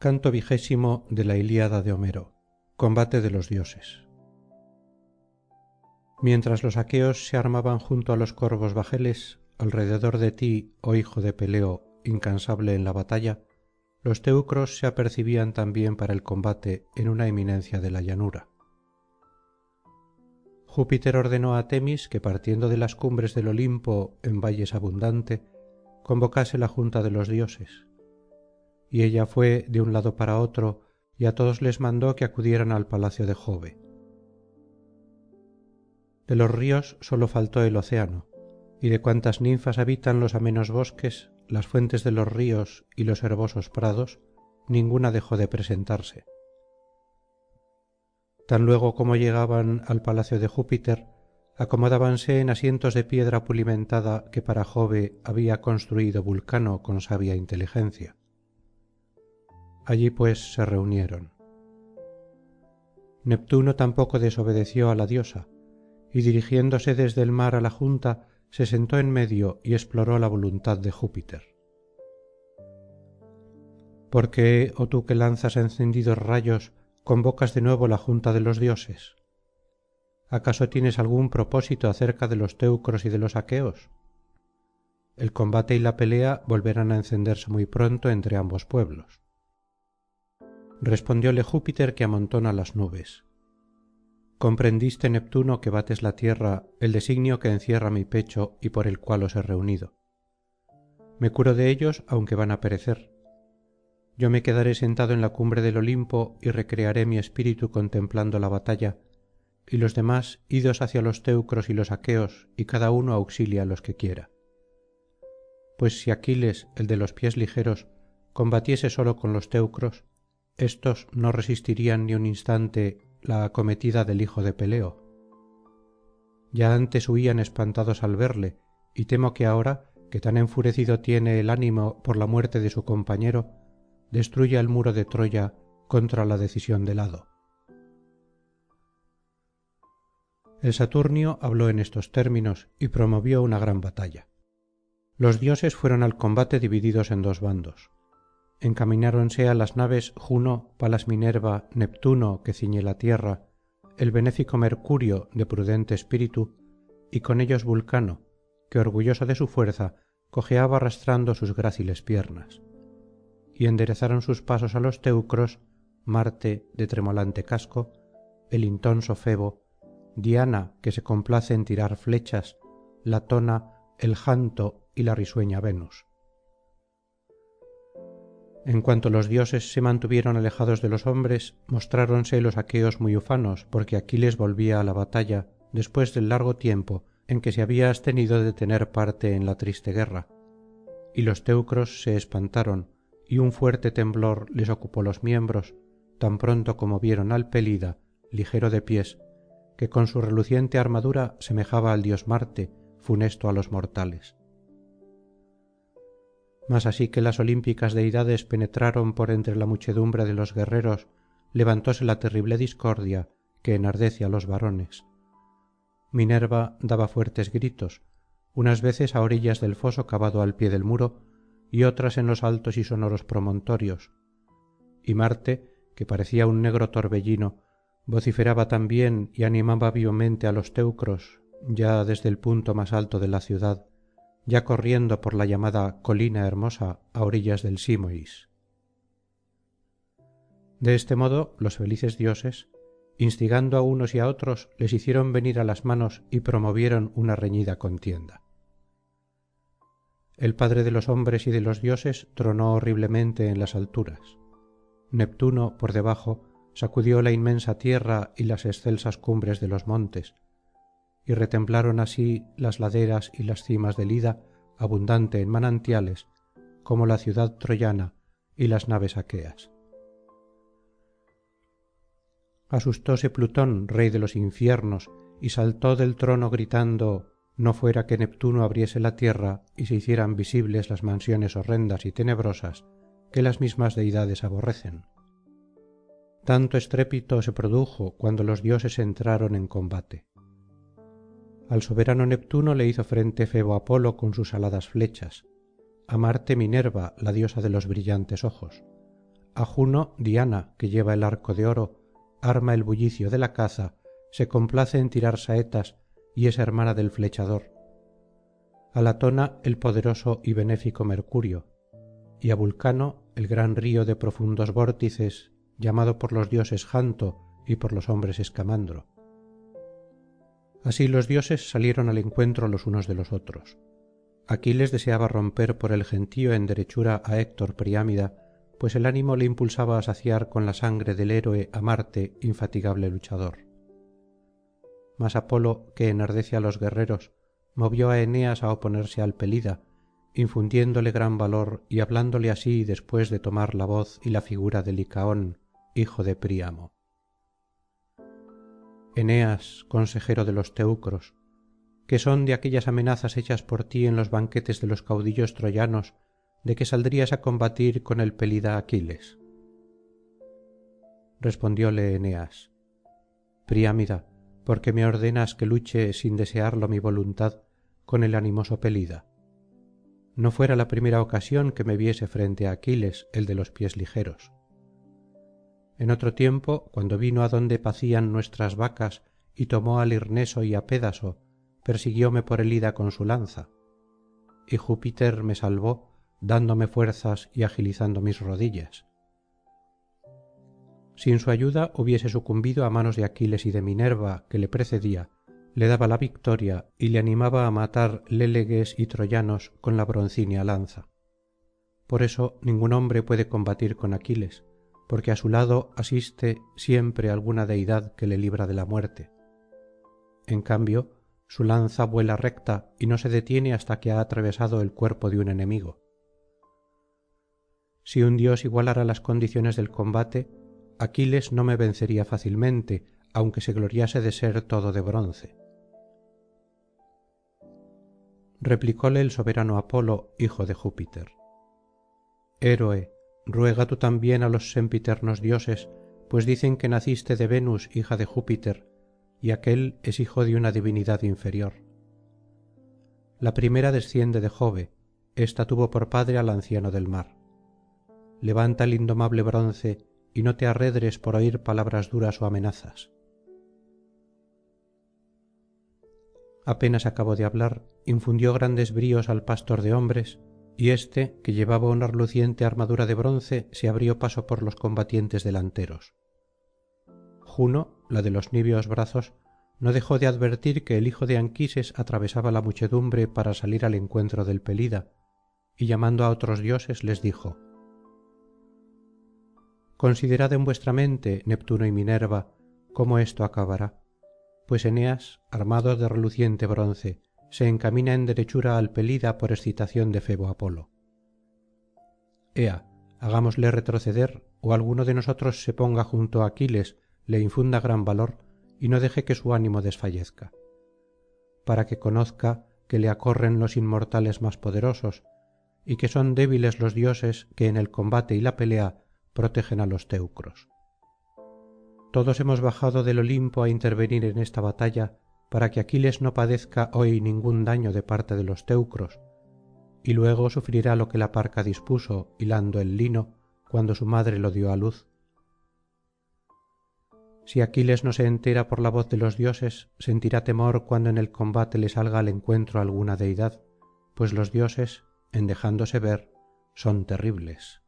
Canto XX de la Ilíada de Homero. Combate de los dioses. Mientras los aqueos se armaban junto a los corvos bajeles, alrededor de ti, oh hijo de Peleo, incansable en la batalla, los teucros se apercibían también para el combate en una eminencia de la llanura. Júpiter ordenó a Temis que partiendo de las cumbres del Olimpo en valles abundante, convocase la junta de los dioses. Y ella fue de un lado para otro, y a todos les mandó que acudieran al palacio de Jove. De los ríos sólo faltó el océano, y de cuantas ninfas habitan los amenos bosques, las fuentes de los ríos y los herbosos prados, ninguna dejó de presentarse. Tan luego como llegaban al palacio de Júpiter, acomodábanse en asientos de piedra pulimentada que para Jove había construido Vulcano con sabia inteligencia. Allí pues se reunieron. Neptuno tampoco desobedeció a la diosa, y dirigiéndose desde el mar a la junta, se sentó en medio y exploró la voluntad de Júpiter. ¿Por qué, oh tú que lanzas encendidos rayos, convocas de nuevo la junta de los dioses? ¿Acaso tienes algún propósito acerca de los teucros y de los aqueos? El combate y la pelea volverán a encenderse muy pronto entre ambos pueblos. Respondióle Júpiter que amontona las nubes. Comprendiste, Neptuno, que bates la tierra, el designio que encierra mi pecho y por el cual os he reunido. Me curo de ellos, aunque van a perecer. Yo me quedaré sentado en la cumbre del Olimpo y recrearé mi espíritu contemplando la batalla, y los demás idos hacia los teucros y los aqueos, y cada uno auxilia a los que quiera. Pues si Aquiles, el de los pies ligeros, combatiese solo con los teucros, éstos no resistirían ni un instante la acometida del hijo de Peleo. Ya antes huían espantados al verle, y temo que ahora, que tan enfurecido tiene el ánimo por la muerte de su compañero, destruya el muro de Troya contra la decisión del hado. El Saturnio habló en estos términos y promovió una gran batalla. Los dioses fueron al combate divididos en dos bandos. Encamináronse a las naves Juno, Palas Minerva, Neptuno, que ciñe la tierra, el benéfico Mercurio, de prudente espíritu, y con ellos Vulcano, que orgulloso de su fuerza cojeaba arrastrando sus gráciles piernas. Y enderezaron sus pasos a los teucros Marte, de tremolante casco, el intonso Febo, Diana, que se complace en tirar flechas, Latona, el Janto y la risueña Venus. En cuanto los dioses se mantuvieron alejados de los hombres, mostráronse los aqueos muy ufanos, porque Aquiles volvía a la batalla después del largo tiempo en que se había abstenido de tener parte en la triste guerra, y los teucros se espantaron, y un fuerte temblor les ocupó los miembros, tan pronto como vieron al Pelida, ligero de pies, que con su reluciente armadura semejaba al dios Marte, funesto á los mortales. Mas así que las olímpicas deidades penetraron por entre la muchedumbre de los guerreros, levantóse la terrible discordia que enardece á los varones. Minerva daba fuertes gritos, unas veces á orillas del foso cavado al pie del muro y otras en los altos y sonoros promontorios, y Marte, que parecía un negro torbellino, vociferaba también y animaba vivamente á los teucros ya desde el punto más alto de la ciudad, ya corriendo por la llamada colina hermosa á orillas del Símois. De este modo los felices dioses, instigando á unos y á otros, les hicieron venir á las manos y promovieron una reñida contienda. El padre de los hombres y de los dioses tronó horriblemente en las alturas. Neptuno, por debajo, sacudió la inmensa tierra y las excelsas cumbres de los montes, y retemblaron así las laderas y las cimas del Ida, abundante en manantiales, como la ciudad troyana y las naves aqueas. Asustóse Plutón, rey de los infiernos, y saltó del trono gritando, no fuera que Neptuno abriese la tierra y se hicieran visibles las mansiones horrendas y tenebrosas que las mismas deidades aborrecen. Tanto estrépito se produjo cuando los dioses entraron en combate. Al soberano Neptuno le hizo frente Febo Apolo con sus aladas flechas, a Marte Minerva, la diosa de los brillantes ojos, a Juno Diana, que lleva el arco de oro, arma el bullicio de la caza, se complace en tirar saetas y es hermana del flechador. A Latona el poderoso y benéfico Mercurio, y a Vulcano el gran río de profundos vórtices, llamado por los dioses Janto y por los hombres Escamandro. Así los dioses salieron al encuentro los unos de los otros. Aquiles deseaba romper por el gentío en derechura á Héctor Priámida, pues el ánimo le impulsaba á saciar con la sangre del héroe á Marte, infatigable luchador. Mas Apolo, que enardece á los guerreros, movió á Eneas á oponerse al Pelida, infundiéndole gran valor y hablándole así después de tomar la voz y la figura de Licaón, hijo de Príamo: Eneas, consejero de los teucros, ¿qué son de aquellas amenazas hechas por ti en los banquetes de los caudillos troyanos de que saldrías á combatir con el Pelida Aquiles? Respondióle Eneas: Priámida, ¿por qué me ordenas que luche sin desearlo mi voluntad con el animoso Pelida? No fuera la primera ocasión que me viese frente á Aquiles, el de los pies ligeros. En otro tiempo, cuando vino adonde pacían nuestras vacas y tomó á lirneso y á pédaso, persiguióme por el ida con su lanza. Y Júpiter me salvó, dándome fuerzas y agilizando mis rodillas. Sin su ayuda hubiese sucumbido á manos de Aquiles y de Minerva, que le precedía, le daba la victoria y le animaba á matar léleges y troyanos con la broncínea lanza. Por eso ningún hombre puede combatir con Aquiles, porque á su lado asiste siempre alguna deidad que le libra de la muerte. En cambio, su lanza vuela recta y no se detiene hasta que ha atravesado el cuerpo de un enemigo. Si un dios igualara las condiciones del combate, Aquiles no me vencería fácilmente, aunque se gloriase de ser todo de bronce. Replicóle el soberano Apolo, hijo de Júpiter: Héroe, ruega tú también á los sempiternos dioses, pues dicen que naciste de Venus, hija de Júpiter, y aquél es hijo de una divinidad inferior. La primera desciende de Jove, ésta tuvo por padre al anciano del mar. Levanta el indomable bronce y no te arredres por oír palabras duras o amenazas. Apenas acabó de hablar, infundió grandes bríos al pastor de hombres, y éste, que llevaba una reluciente armadura de bronce, se abrió paso por los combatientes delanteros. Juno, la de los niveos brazos, no dejó de advertir que el hijo de Anquises atravesaba la muchedumbre para salir al encuentro del Pelida, y llamando á otros dioses les dijo: Considerad en vuestra mente, Neptuno y Minerva, cómo esto acabará, pues Eneas, armado de reluciente bronce, se encamina en derechura al Pelida por excitación de Febo Apolo. Ea, hagámosle retroceder, o alguno de nosotros se ponga junto á Aquiles, le infunda gran valor y no deje que su ánimo desfallezca, para que conozca que le acorren los inmortales más poderosos, y que son débiles los dioses que en el combate y la pelea protegen á los teucros. Todos hemos bajado del Olimpo á intervenir en esta batalla para que Aquiles no padezca hoy ningún daño de parte de los teucros, y luego sufrirá lo que la parca dispuso hilando el lino cuando su madre lo dio á luz. Si Aquiles no se entera por la voz de los dioses, sentirá temor cuando en el combate le salga al encuentro alguna deidad, pues los dioses, en dejándose ver, son terribles.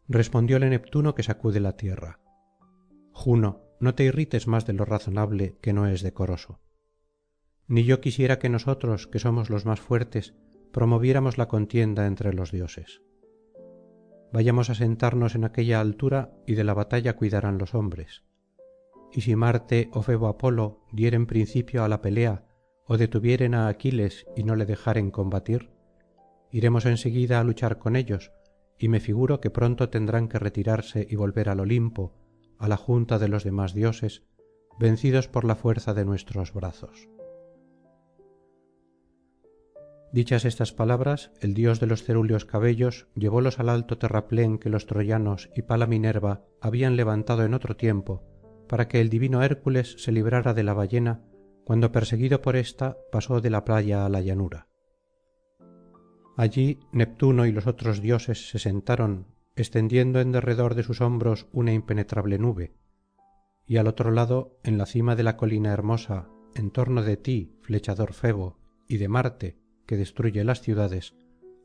Respondióle Neptuno, que sacude la tierra: Juno, no te irrites más de lo razonable, que no es decoroso. Ni yo quisiera que nosotros, que somos los más fuertes, promoviéramos la contienda entre los dioses. Vayamos á sentarnos en aquella altura y de la batalla cuidarán los hombres. Y si Marte o Febo Apolo dieren principio á la pelea o detuvieren á Aquiles y no le dejaren combatir, iremos en seguida á luchar con ellos, y me figuro que pronto tendrán que retirarse y volver al Olimpo, á la junta de los demás dioses, vencidos por la fuerza de nuestros brazos. Dichas estas palabras, el dios de los cerúleos cabellos llevólos al alto terraplén que los troyanos y Pala Minerva habían levantado en otro tiempo, para que el divino Hércules se librara de la ballena cuando perseguido por ésta pasó de la playa á la llanura. Allí Neptuno y los otros dioses se sentaron, extendiendo en derredor de sus hombros una impenetrable nube, y al otro lado, en la cima de la colina hermosa, en torno de ti, flechador Febo, y de Marte, que destruye las ciudades,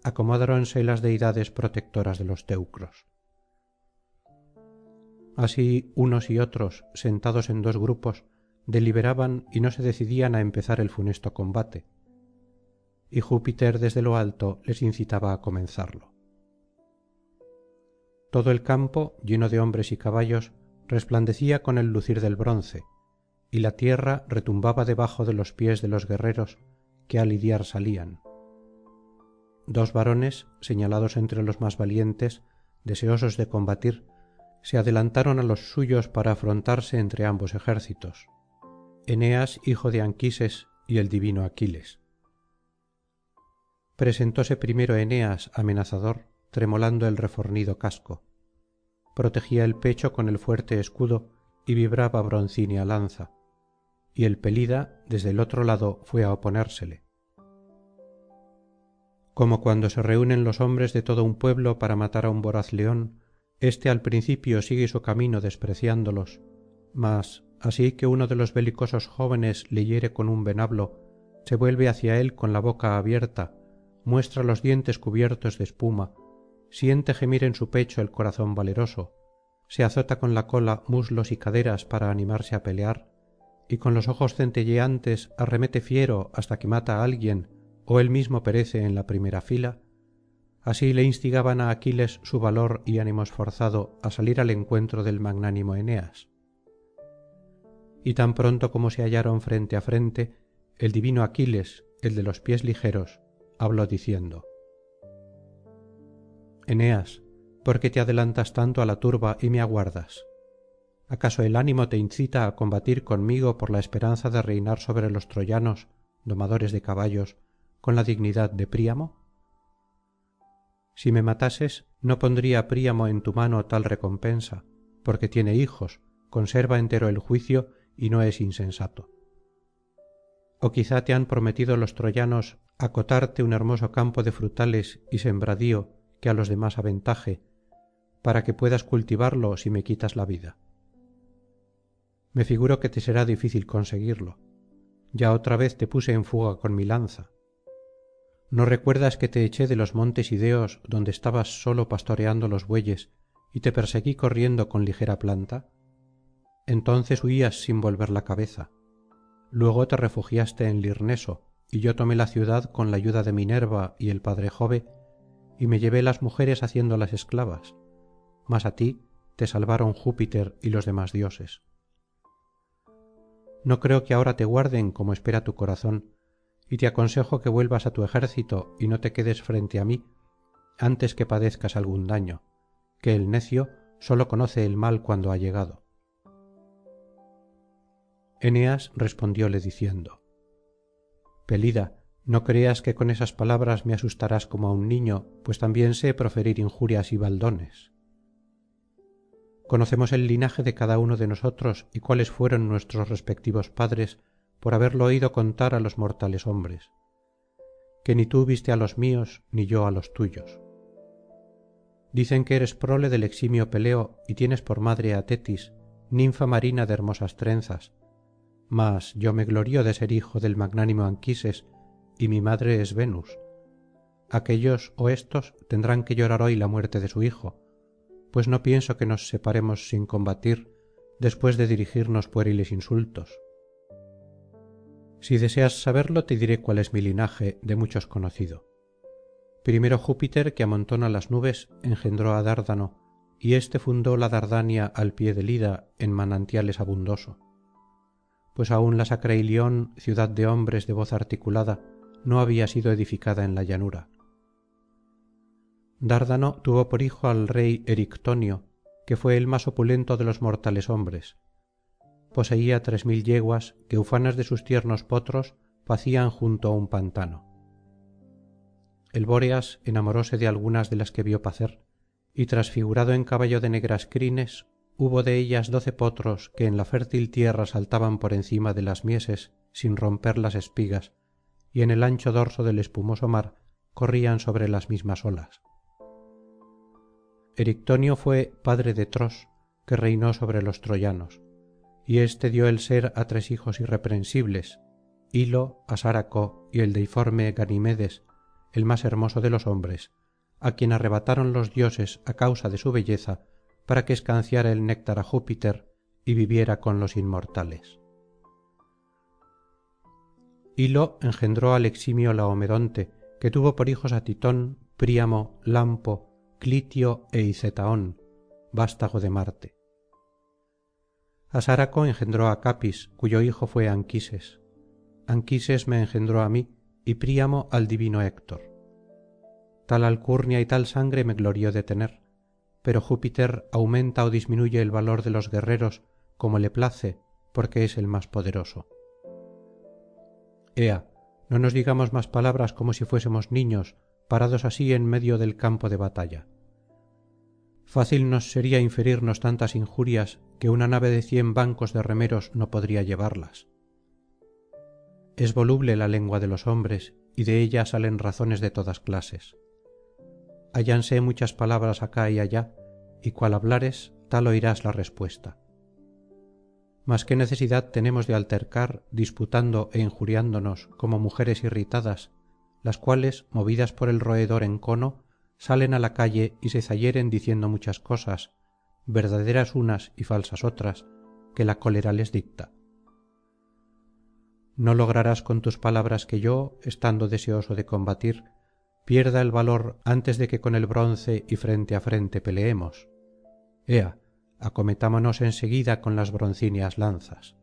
acomodáronse las deidades protectoras de los teucros. Así unos y otros, sentados en dos grupos, deliberaban y no se decidían á empezar el funesto combate, y Júpiter desde lo alto les incitaba á comenzarlo. Todo el campo, lleno de hombres y caballos, resplandecía con el lucir del bronce, y la tierra retumbaba debajo de los pies de los guerreros que á lidiar salían. Dos varones, señalados entre los más valientes, deseosos de combatir, se adelantaron á los suyos para afrontarse entre ambos ejércitos, Eneas hijo de Anquises y el divino Aquiles. Presentóse primero Eneas amenazador, tremolando el refornido casco. Protegía el pecho con el fuerte escudo y vibraba broncínea lanza, y el pelida desde el otro lado fué á oponérsele. Como cuando se reúnen los hombres de todo un pueblo para matar á un voraz león, éste al principio sigue su camino despreciándolos, mas así que uno de los belicosos jóvenes le hiere con un venablo, se vuelve hacia él con la boca abierta, muestra los dientes cubiertos de espuma, siente gemir en su pecho el corazón valeroso, se azota con la cola muslos y caderas para animarse á pelear, y con los ojos centelleantes arremete fiero hasta que mata á alguien ó él mismo perece en la primera fila, así le instigaban á Aquiles su valor y ánimo esforzado á salir al encuentro del magnánimo Eneas. Y tan pronto como se hallaron frente á frente, el divino Aquiles, el de los pies ligeros, habló diciendo: Eneas, ¿por qué te adelantas tanto á la turba y me aguardas? ¿Acaso el ánimo te incita á combatir conmigo por la esperanza de reinar sobre los troyanos, domadores de caballos, con la dignidad de Príamo? Si me matases, no pondría Príamo en tu mano tal recompensa, porque tiene hijos, conserva entero el juicio y no es insensato. O quizá te han prometido los troyanos acotarte un hermoso campo de frutales y sembradío que á los demás aventaje, para que puedas cultivarlo si me quitas la vida. Me figuro que te será difícil conseguirlo. Ya otra vez te puse en fuga con mi lanza. ¿No recuerdas que te eché de los montes ideos donde estabas solo pastoreando los bueyes y te perseguí corriendo con ligera planta? Entonces huías sin volver la cabeza. Luego te refugiaste en Lirneso, y yo tomé la ciudad con la ayuda de Minerva y el padre Jove, y me llevé las mujeres haciéndolas esclavas, mas á ti te salvaron Júpiter y los demás dioses. No creo que ahora te guarden como espera tu corazón, y te aconsejo que vuelvas á tu ejército y no te quedes frente á mí antes que padezcas algún daño, que el necio sólo conoce el mal cuando ha llegado. Eneas respondióle diciendo: Pelida, no creas que con esas palabras me asustarás como a un niño, pues también sé proferir injurias y baldones. Conocemos el linaje de cada uno de nosotros y cuáles fueron nuestros respectivos padres por haberlo oído contar á los mortales hombres, que ni tú viste á los míos ni yo á los tuyos. Dicen que eres prole del eximio Peleo y tienes por madre á Tetis, ninfa marina de hermosas trenzas, mas yo me glorío de ser hijo del magnánimo Anquises y mi madre es Venus. Aquéllos ó éstos tendrán que llorar hoy la muerte de su hijo, pues no pienso que nos separemos sin combatir después de dirigirnos pueriles insultos. Si deseas saberlo te diré cuál es mi linaje, de muchos conocido. Primero Júpiter, que amontona las nubes, engendró á Dárdano, y éste fundó la Dardania al pie del Ida en manantiales abundoso. Pues aún la sacra Ilion, ciudad de hombres de voz articulada, no había sido edificada en la llanura. Dárdano tuvo por hijo al rey Erictonio, que fue el más opulento de los mortales hombres. Poseía 3000 yeguas que ufanas de sus tiernos potros pacían junto a un pantano. El Bóreas enamoróse de algunas de las que vio pacer, y transfigurado en caballo de negras crines, hubo de ellas 12 potros que en la fértil tierra saltaban por encima de las mieses sin romper las espigas, y en el ancho dorso del espumoso mar corrían sobre las mismas olas. Erictonio fué padre de Tros, que reinó sobre los troyanos, y éste dio el ser á 3 hijos irreprensibles, Hilo, Asáraco y el deiforme Ganimedes, el más hermoso de los hombres, á quien arrebataron los dioses á causa de su belleza para que escanciara el néctar á Júpiter y viviera con los inmortales. Hilo engendró al eximio Laomedonte, que tuvo por hijos á Titón, Príamo, Lampo, Clitio é Hicetaón, vástago de Marte. Asáraco engendró á Capis, cuyo hijo fue Anquises. Anquises me engendró a mí, y Príamo al divino Héctor. Tal alcurnia y tal sangre me glorío de tener, pero Júpiter aumenta o disminuye el valor de los guerreros como le place, porque es el más poderoso. Ea, no nos digamos más palabras como si fuésemos niños, parados así en medio del campo de batalla. Fácil nos sería inferirnos tantas injurias que una nave de 100 bancos de remeros no podría llevarlas. Es voluble la lengua de los hombres, y de ella salen razones de todas clases. Hállanse muchas palabras acá y allá, y cual hablares, tal oirás la respuesta. Mas qué necesidad tenemos de altercar, disputando e injuriándonos como mujeres irritadas, las cuales, movidas por el roedor en cono, salen á la calle y se zahieren diciendo muchas cosas, verdaderas unas y falsas otras, que la cólera les dicta. No lograrás con tus palabras que yo, estando deseoso de combatir, pierda el valor antes de que con el bronce y frente á frente peleemos. Ea, acometámonos en seguida con las broncíneas lanzas.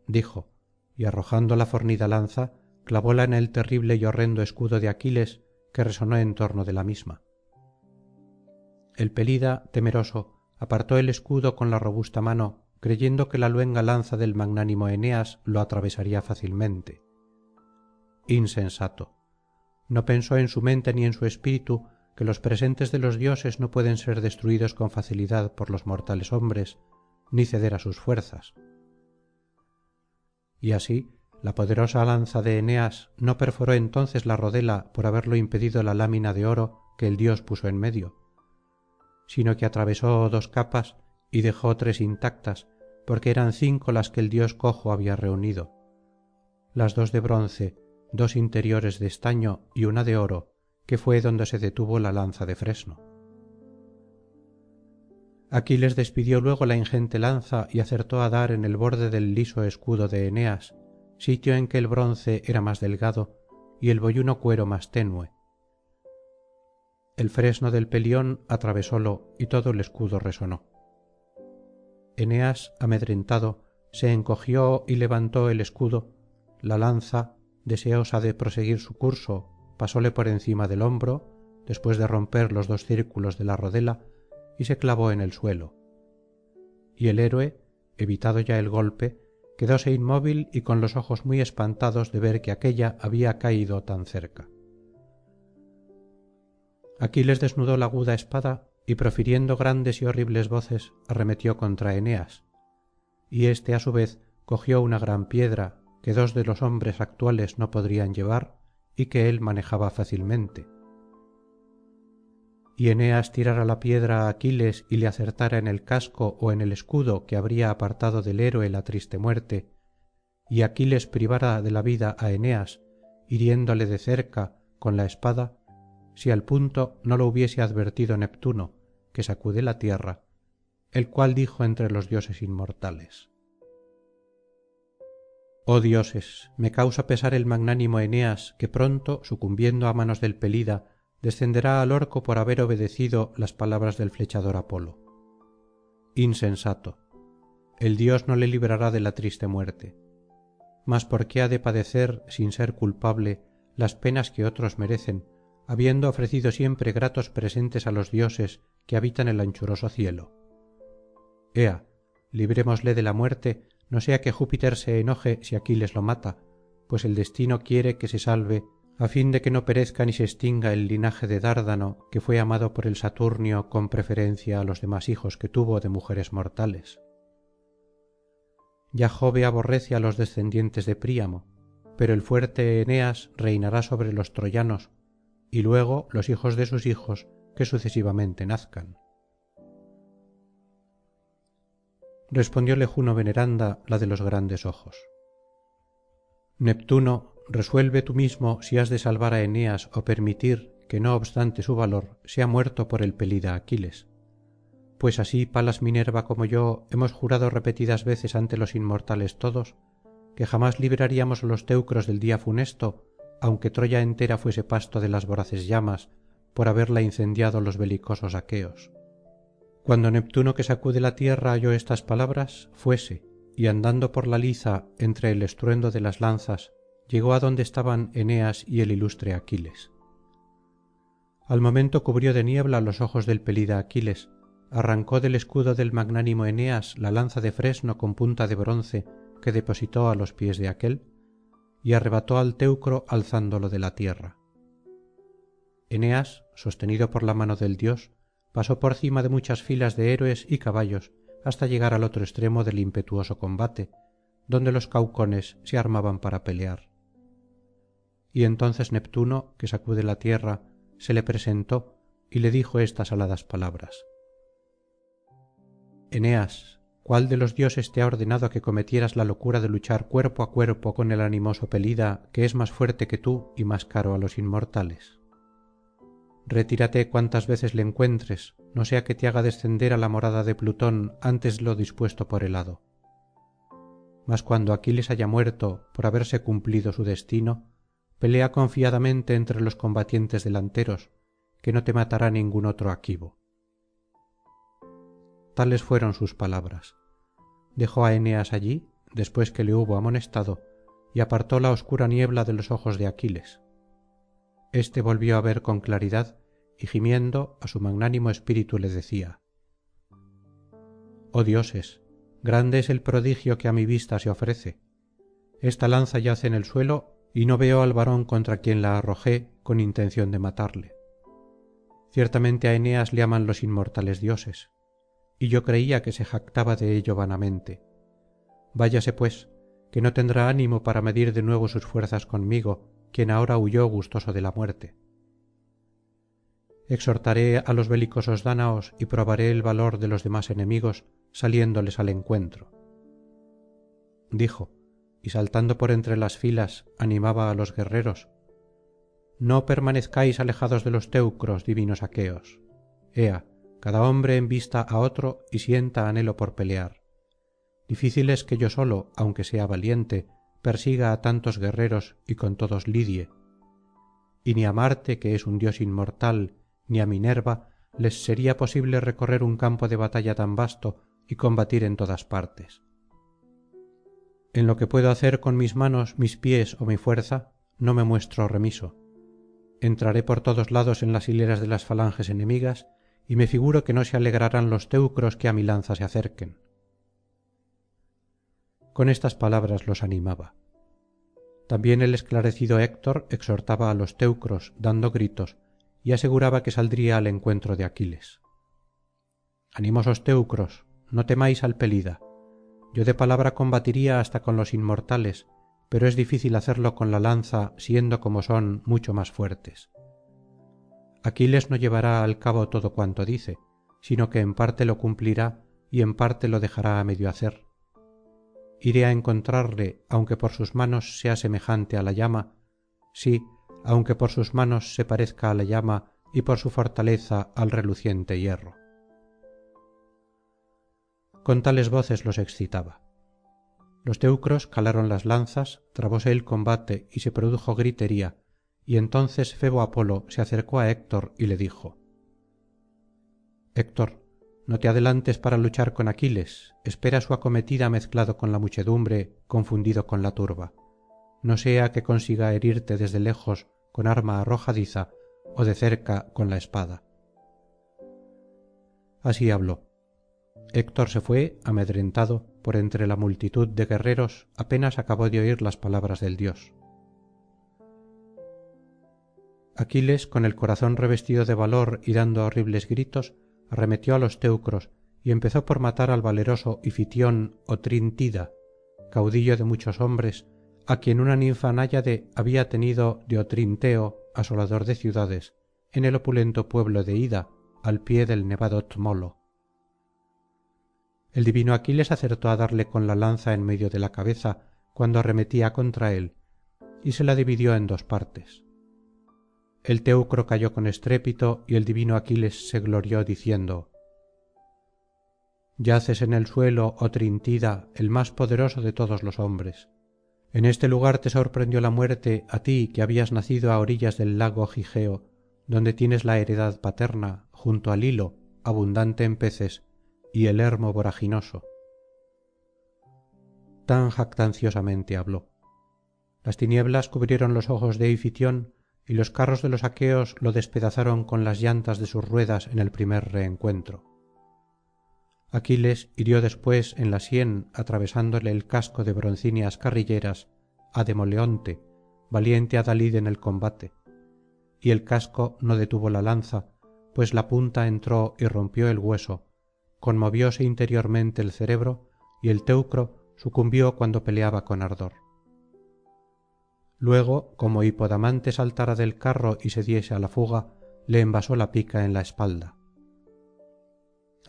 Dijo, y arrojando la fornida lanza, clavóla en el terrible y horrendo escudo de Aquiles, que resonó en torno de la misma. El pelida, temeroso, apartó el escudo con la robusta mano, creyendo que la luenga lanza del magnánimo Eneas lo atravesaría fácilmente. Insensato. No pensó en su mente ni en su espíritu que los presentes de los dioses no pueden ser destruidos con facilidad por los mortales hombres, ni ceder á sus fuerzas. Y así, la poderosa lanza de Eneas no perforó entonces la rodela por haberlo impedido la lámina de oro que el dios puso en medio, sino que atravesó 2 capas y dejó 3 intactas, porque eran 5 las que el dios cojo había reunido, las 2 de bronce, 2 interiores de estaño y una de oro, que fue donde se detuvo la lanza de fresno. Aquiles despidió luego la ingente lanza y acertó á dar en el borde del liso escudo de Eneas, sitio en que el bronce era más delgado y el boyuno cuero más tenue. El fresno del pelión atravesólo y todo el escudo resonó. Eneas, amedrentado, se encogió y levantó el escudo, la lanza, deseosa de proseguir su curso, pasóle por encima del hombro, después de romper los 2 círculos de la rodela, y se clavó en el suelo. Y el héroe, evitado ya el golpe, quedóse inmóvil y con los ojos muy espantados de ver que aquélla había caído tan cerca. Aquiles desnudó la aguda espada y profiriendo grandes y horribles voces arremetió contra Eneas, y éste á su vez cogió una gran piedra que 2 de los hombres actuales no podrían llevar y que él manejaba fácilmente. Y Eneas tirara la piedra á Aquiles y le acertara en el casco o en el escudo que habría apartado del héroe la triste muerte, y Aquiles privara de la vida á Eneas, hiriéndole de cerca con la espada, si al punto no lo hubiese advertido Neptuno, que sacude la tierra, el cual dijo entre los dioses inmortales: Oh dioses, me causa pesar el magnánimo Eneas, que pronto, sucumbiendo á manos del pelida, descenderá al orco por haber obedecido las palabras del flechador Apolo. Insensato. El dios no le librará de la triste muerte. Mas ¿por qué ha de padecer, sin ser culpable, las penas que otros merecen, habiendo ofrecido siempre gratos presentes á los dioses que habitan el anchuroso cielo? Ea, librémosle de la muerte, no sea que Júpiter se enoje si Aquiles lo mata, pues el destino quiere que se salve a fin de que no perezca ni se extinga el linaje de Dárdano, que fue amado por el Saturnio con preferencia á los demás hijos que tuvo de mujeres mortales. Ya Jove aborrece á los descendientes de Príamo, pero el fuerte Eneas reinará sobre los troyanos y luego los hijos de sus hijos que sucesivamente nazcan. Respondióle Juno veneranda, la de los grandes ojos: Neptuno, resuelve tú mismo si has de salvar á Eneas ó permitir que no obstante su valor sea muerto por el pelida Aquiles. Pues así Palas Minerva como yo hemos jurado repetidas veces ante los inmortales todos que jamás libraríamos á los teucros del día funesto, aunque Troya entera fuese pasto de las voraces llamas por haberla incendiado los belicosos aqueos. Cuando Neptuno que sacude la tierra oyó estas palabras, fuese, y andando por la liza entre el estruendo de las lanzas, llegó adonde estaban Eneas y el ilustre Aquiles. Al momento cubrió de niebla los ojos del pelida Aquiles, arrancó del escudo del magnánimo Eneas la lanza de fresno con punta de bronce que depositó á los pies de aquél, y arrebató al teucro alzándolo de la tierra. Eneas, sostenido por la mano del dios, pasó por cima de muchas filas de héroes y caballos hasta llegar al otro extremo del impetuoso combate, donde los caucones se armaban para pelear. Y entonces Neptuno, que sacude la tierra, se le presentó y le dijo estas aladas palabras: Eneas, ¿cuál de los dioses te ha ordenado que cometieras la locura de luchar cuerpo á cuerpo con el animoso Pelida, que es más fuerte que tú y más caro á los inmortales? Retírate cuantas veces le encuentres, no sea que te haga descender á la morada de Plutón antes de lo dispuesto por el hado. Mas cuando Aquiles haya muerto por haberse cumplido su destino, pelea confiadamente entre los combatientes delanteros, que no te matará ningún otro aquivo. Tales fueron sus palabras. Dejó á Eneas allí, después que le hubo amonestado, y apartó la oscura niebla de los ojos de Aquiles. Este volvió á ver con claridad y gimiendo á su magnánimo espíritu le decía: Oh dioses, grande es el prodigio que á mi vista se ofrece. Esta lanza yace en el suelo y no veo al varón contra quien la arrojé con intención de matarle. Ciertamente á Eneas le aman los inmortales dioses, y yo creía que se jactaba de ello vanamente. Váyase pues, que no tendrá ánimo para medir de nuevo sus fuerzas conmigo, quien ahora huyó gustoso de la muerte. Exhortaré á los belicosos dánaos y probaré el valor de los demás enemigos, saliéndoles al encuentro. Dijo, y saltando por entre las filas animaba á los guerreros: No permanezcáis alejados de los teucros, divinos aqueos. Ea, cada hombre embista á otro y sienta anhelo por pelear. Difícil es que yo solo, aunque sea valiente, persiga á tantos guerreros y con todos lidie. Y ni á Marte, que es un dios inmortal, ni á Minerva les sería posible recorrer un campo de batalla tan vasto y combatir en todas partes. En lo que puedo hacer con mis manos, mis pies o mi fuerza, no me muestro remiso. Entraré por todos lados en las hileras de las falanges enemigas, y me figuro que no se alegrarán los teucros que á mi lanza se acerquen. Con estas palabras los animaba. También el esclarecido Héctor exhortaba á los teucros, dando gritos, y aseguraba que saldría al encuentro de Aquiles. Animosos teucros, no temáis al Pelida. Yo de palabra combatiría hasta con los inmortales, pero es difícil hacerlo con la lanza siendo como son mucho más fuertes. Aquiles no llevará al cabo todo cuanto dice, sino que en parte lo cumplirá y en parte lo dejará a medio hacer. Iré a encontrarle, aunque por sus manos sea semejante a la llama, sí, aunque por sus manos se parezca a la llama y por su fortaleza al reluciente hierro. Con tales voces los excitaba. Los teucros calaron las lanzas, trabóse el combate y se produjo gritería, y entonces Febo Apolo se acercó a Héctor y le dijo: Héctor, no te adelantes para luchar con Aquiles, espera su acometida mezclado con la muchedumbre, confundido con la turba. No sea que consiga herirte desde lejos con arma arrojadiza o de cerca con la espada. Así habló. Héctor se fué, amedrentado, por entre la multitud de guerreros apenas acabó de oír las palabras del dios. Aquiles, con el corazón revestido de valor y dando horribles gritos, arremetió á los teucros y empezó por matar al valeroso Ifitión Otrintida, caudillo de muchos hombres, a quien una ninfa náyade había tenido de otrinteo, asolador de ciudades, en el opulento pueblo de ida, al pie del nevado tmolo. El divino Aquiles acertó a darle con la lanza en medio de la cabeza cuando arremetía contra él, y se la dividió en dos partes. El teucro cayó con estrépito y el divino Aquiles se glorió diciendo: yaces en el suelo, otrintida, el más poderoso de todos los hombres. En este lugar te sorprendió la muerte á ti que habías nacido á orillas del lago Gigeo, donde tienes la heredad paterna, junto al hilo, abundante en peces, y el hermo voraginoso. Tan jactanciosamente habló. Las tinieblas cubrieron los ojos de Ifitión, y los carros de los aqueos lo despedazaron con las llantas de sus ruedas en el primer reencuentro. Aquiles hirió después en la sien atravesándole el casco de broncíneas carrilleras á Demoleonte, valiente adalid en el combate, y el casco no detuvo la lanza, pues la punta entró y rompió el hueso, conmovióse interiormente el cerebro, y el teucro sucumbió cuando peleaba con ardor. Luego, como Hipodamante saltara del carro y se diese á la fuga, le envasó la pica en la espalda.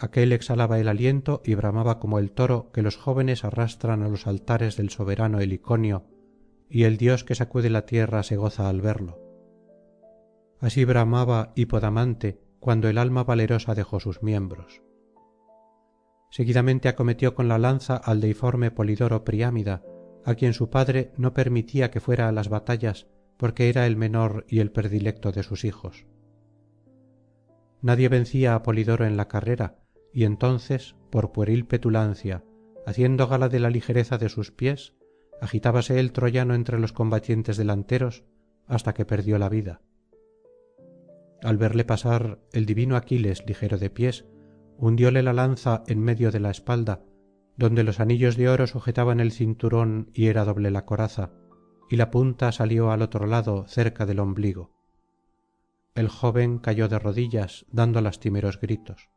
Aquél exhalaba el aliento y bramaba como el toro que los jóvenes arrastran á los altares del soberano Heliconio, y el dios que sacude la tierra se goza al verlo. Así bramaba Hipodamante cuando el alma valerosa dejó sus miembros. Seguidamente acometió con la lanza al deiforme Polidoro Priámida, a quien su padre no permitía que fuera á las batallas porque era el menor y el predilecto de sus hijos. Nadie vencía á Polidoro en la carrera, y entonces, por pueril petulancia, haciendo gala de la ligereza de sus pies, agitábase el troyano entre los combatientes delanteros hasta que perdió la vida. Al verle pasar, el divino Aquiles, ligero de pies, hundióle la lanza en medio de la espalda, donde los anillos de oro sujetaban el cinturón y era doble la coraza, y la punta salió al otro lado cerca del ombligo. El joven cayó de rodillas, dando lastimeros gritos.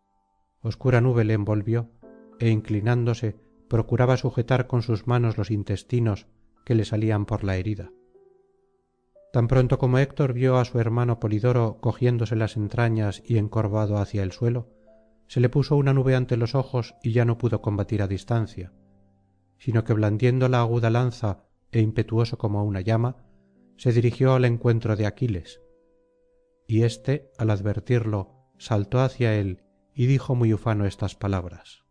Oscura nube le envolvió, e inclinándose, procuraba sujetar con sus manos los intestinos que le salían por la herida. Tan pronto como Héctor vio á su hermano Polidoro cogiéndose las entrañas y encorvado hacia el suelo, se le puso una nube ante los ojos y ya no pudo combatir á distancia, sino que blandiendo la aguda lanza é impetuoso como una llama, se dirigió al encuentro de Aquiles. Y éste, al advertirlo, saltó hacia él y dijo muy ufano estas palabras: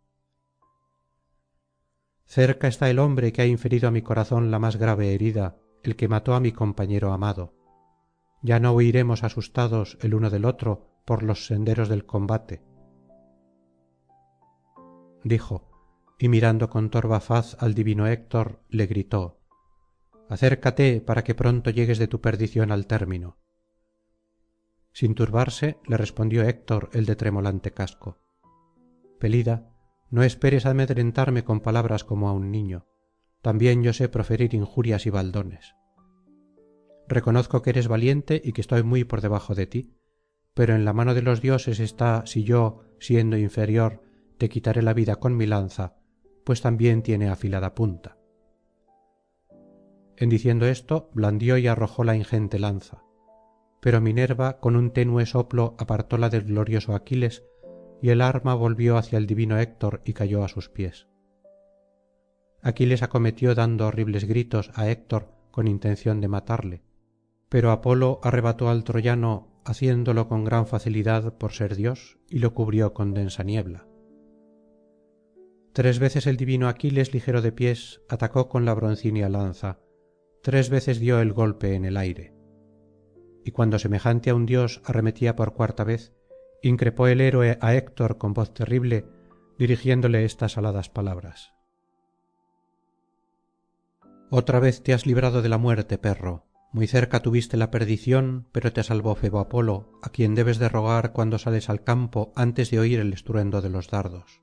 cerca está el hombre que ha inferido á mi corazón la más grave herida, el que mató á mi compañero amado. Ya no huiremos asustados el uno del otro por los senderos del combate. Dijo, y mirando con torva faz al divino Héctor, le gritó: acércate para que pronto llegues de tu perdición al término. Sin turbarse, le respondió Héctor el de tremolante casco: Pelida, no esperes amedrentarme con palabras como a un niño. También yo sé proferir injurias y baldones. Reconozco que eres valiente y que estoy muy por debajo de ti, pero en la mano de los dioses está si yo, siendo inferior, te quitaré la vida con mi lanza, pues también tiene afilada punta. En diciendo esto, blandió y arrojó la ingente lanza. Pero Minerva con un tenue soplo apartóla del glorioso Aquiles, y el arma volvió hacia el divino Héctor y cayó á sus pies. Aquiles acometió dando horribles gritos á Héctor con intención de matarle, pero Apolo arrebató al troyano haciéndolo con gran facilidad por ser dios y lo cubrió con densa niebla. 3 veces el divino Aquiles, ligero de pies, atacó con la broncínea lanza, 3 veces dio el golpe en el aire. Y cuando semejante á un dios arremetía por 4ª vez, increpó el héroe á Héctor con voz terrible, dirigiéndole estas aladas palabras: otra vez te has librado de la muerte, perro. Muy cerca tuviste la perdición, pero te salvó Febo Apolo, á quien debes de rogar cuando sales al campo antes de oír el estruendo de los dardos.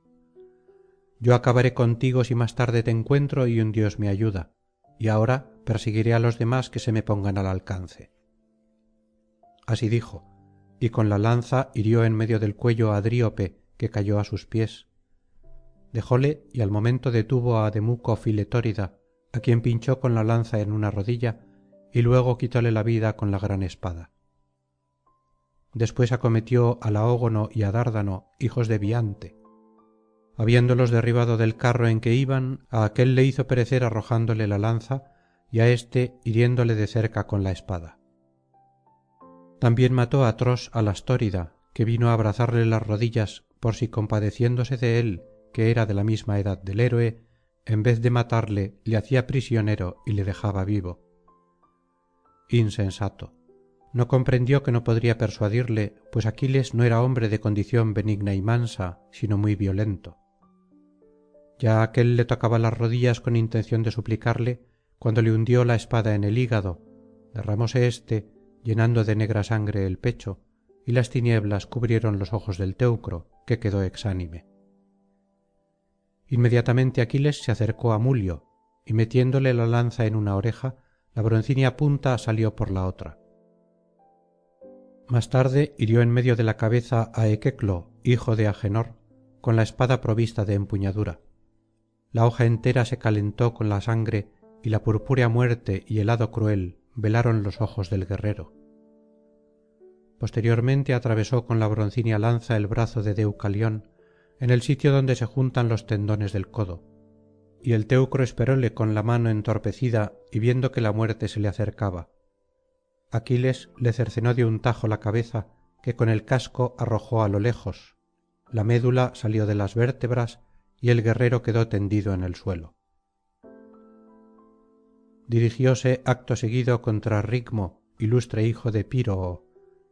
Yo acabaré contigo si más tarde te encuentro y un dios me ayuda, y ahora perseguiré á los demás que se me pongan al alcance. Así dijo, y con la lanza hirió en medio del cuello á Dríope, que cayó á sus pies. Dejóle y al momento detuvo á Demuco Filetórida, a quien pinchó con la lanza en una rodilla y luego quitóle la vida con la gran espada. Después acometió á Laógono y á Dárdano, hijos de Biante. Habiéndolos derribado del carro en que iban, á aquél le hizo perecer arrojándole la lanza y á éste hiriéndole de cerca con la espada. También mató á tros alastórida, que vino á abrazarle las rodillas por si compadeciéndose de él, que era de la misma edad del héroe, en vez de matarle le hacía prisionero y le dejaba vivo. Insensato. No comprendió que no podría persuadirle, pues Aquiles no era hombre de condición benigna y mansa, sino muy violento. Ya aquél le tocaba las rodillas con intención de suplicarle, cuando le hundió la espada en el hígado, derramóse éste, llenando de negra sangre el pecho, y las tinieblas cubrieron los ojos del teucro, que quedó exánime. Inmediatamente Aquiles se acercó á Mulio, y metiéndole la lanza en una oreja, la broncínea punta salió por la otra. Más tarde hirió en medio de la cabeza á Equeclo, hijo de Agenor, con la espada provista de empuñadura. La hoja entera se calentó con la sangre y la purpúrea muerte y el hado cruel velaron los ojos del guerrero. Posteriormente atravesó con la broncínea lanza el brazo de Deucalión, en el sitio donde se juntan los tendones del codo, y el teucro esperóle con la mano entorpecida y viendo que la muerte se le acercaba. Aquiles le cercenó de un tajo la cabeza, que con el casco arrojó á lo lejos, la médula salió de las vértebras y el guerrero quedó tendido en el suelo. Dirigióse acto seguido contra Rigmo, ilustre hijo de Píroo,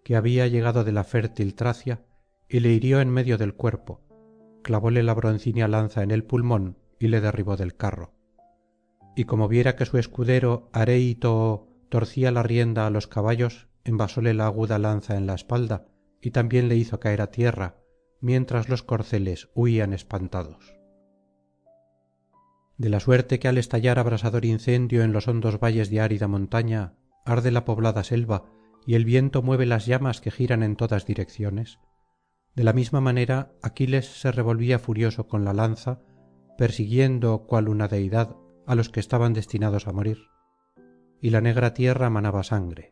que había llegado de la fértil Tracia, y le hirió en medio del cuerpo, clavóle la broncínea lanza en el pulmón y le derribó del carro. Y como viera que su escudero Areítoo torcía la rienda á los caballos, envasóle la aguda lanza en la espalda y también le hizo caer á tierra, mientras los corceles huían espantados. De la suerte que al estallar abrasador incendio en los hondos valles de árida montaña arde la poblada selva y el viento mueve las llamas que giran en todas direcciones, de la misma manera Aquiles se revolvía furioso con la lanza, persiguiendo cual una deidad á los que estaban destinados á morir, y la negra tierra manaba sangre.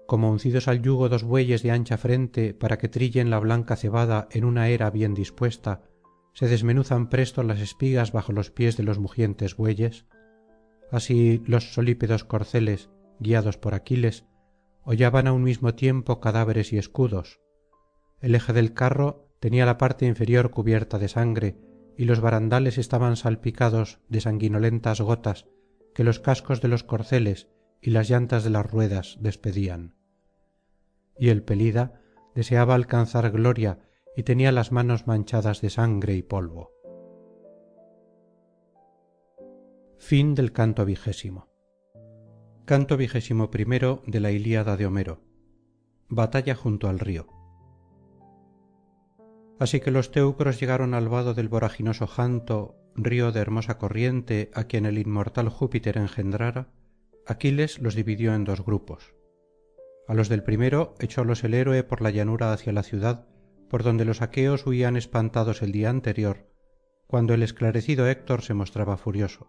Como uncidos al yugo dos bueyes de ancha frente para que trillen la blanca cebada en una era bien dispuesta, se desmenuzan presto las espigas bajo los pies de los mugientes bueyes, así los solípedos corceles, guiados por Aquiles, hollaban á un mismo tiempo cadáveres y escudos. El eje del carro tenía la parte inferior cubierta de sangre y los barandales estaban salpicados de sanguinolentas gotas que los cascos de los corceles y las llantas de las ruedas despedían. Y el pelida deseaba alcanzar gloria y tenía las manos manchadas de sangre y polvo. Fin del canto vigésimo. Canto vigésimo primero de la Ilíada de Homero. Batalla junto al río. Así que los teucros llegaron al vado del voraginoso Janto, río de hermosa corriente a quien el inmortal Júpiter engendrara, Aquiles los dividió en dos grupos. A los del primero echólos el héroe por la llanura hacia la ciudad, por donde los aqueos huían espantados el día anterior, cuando el esclarecido Héctor se mostraba furioso.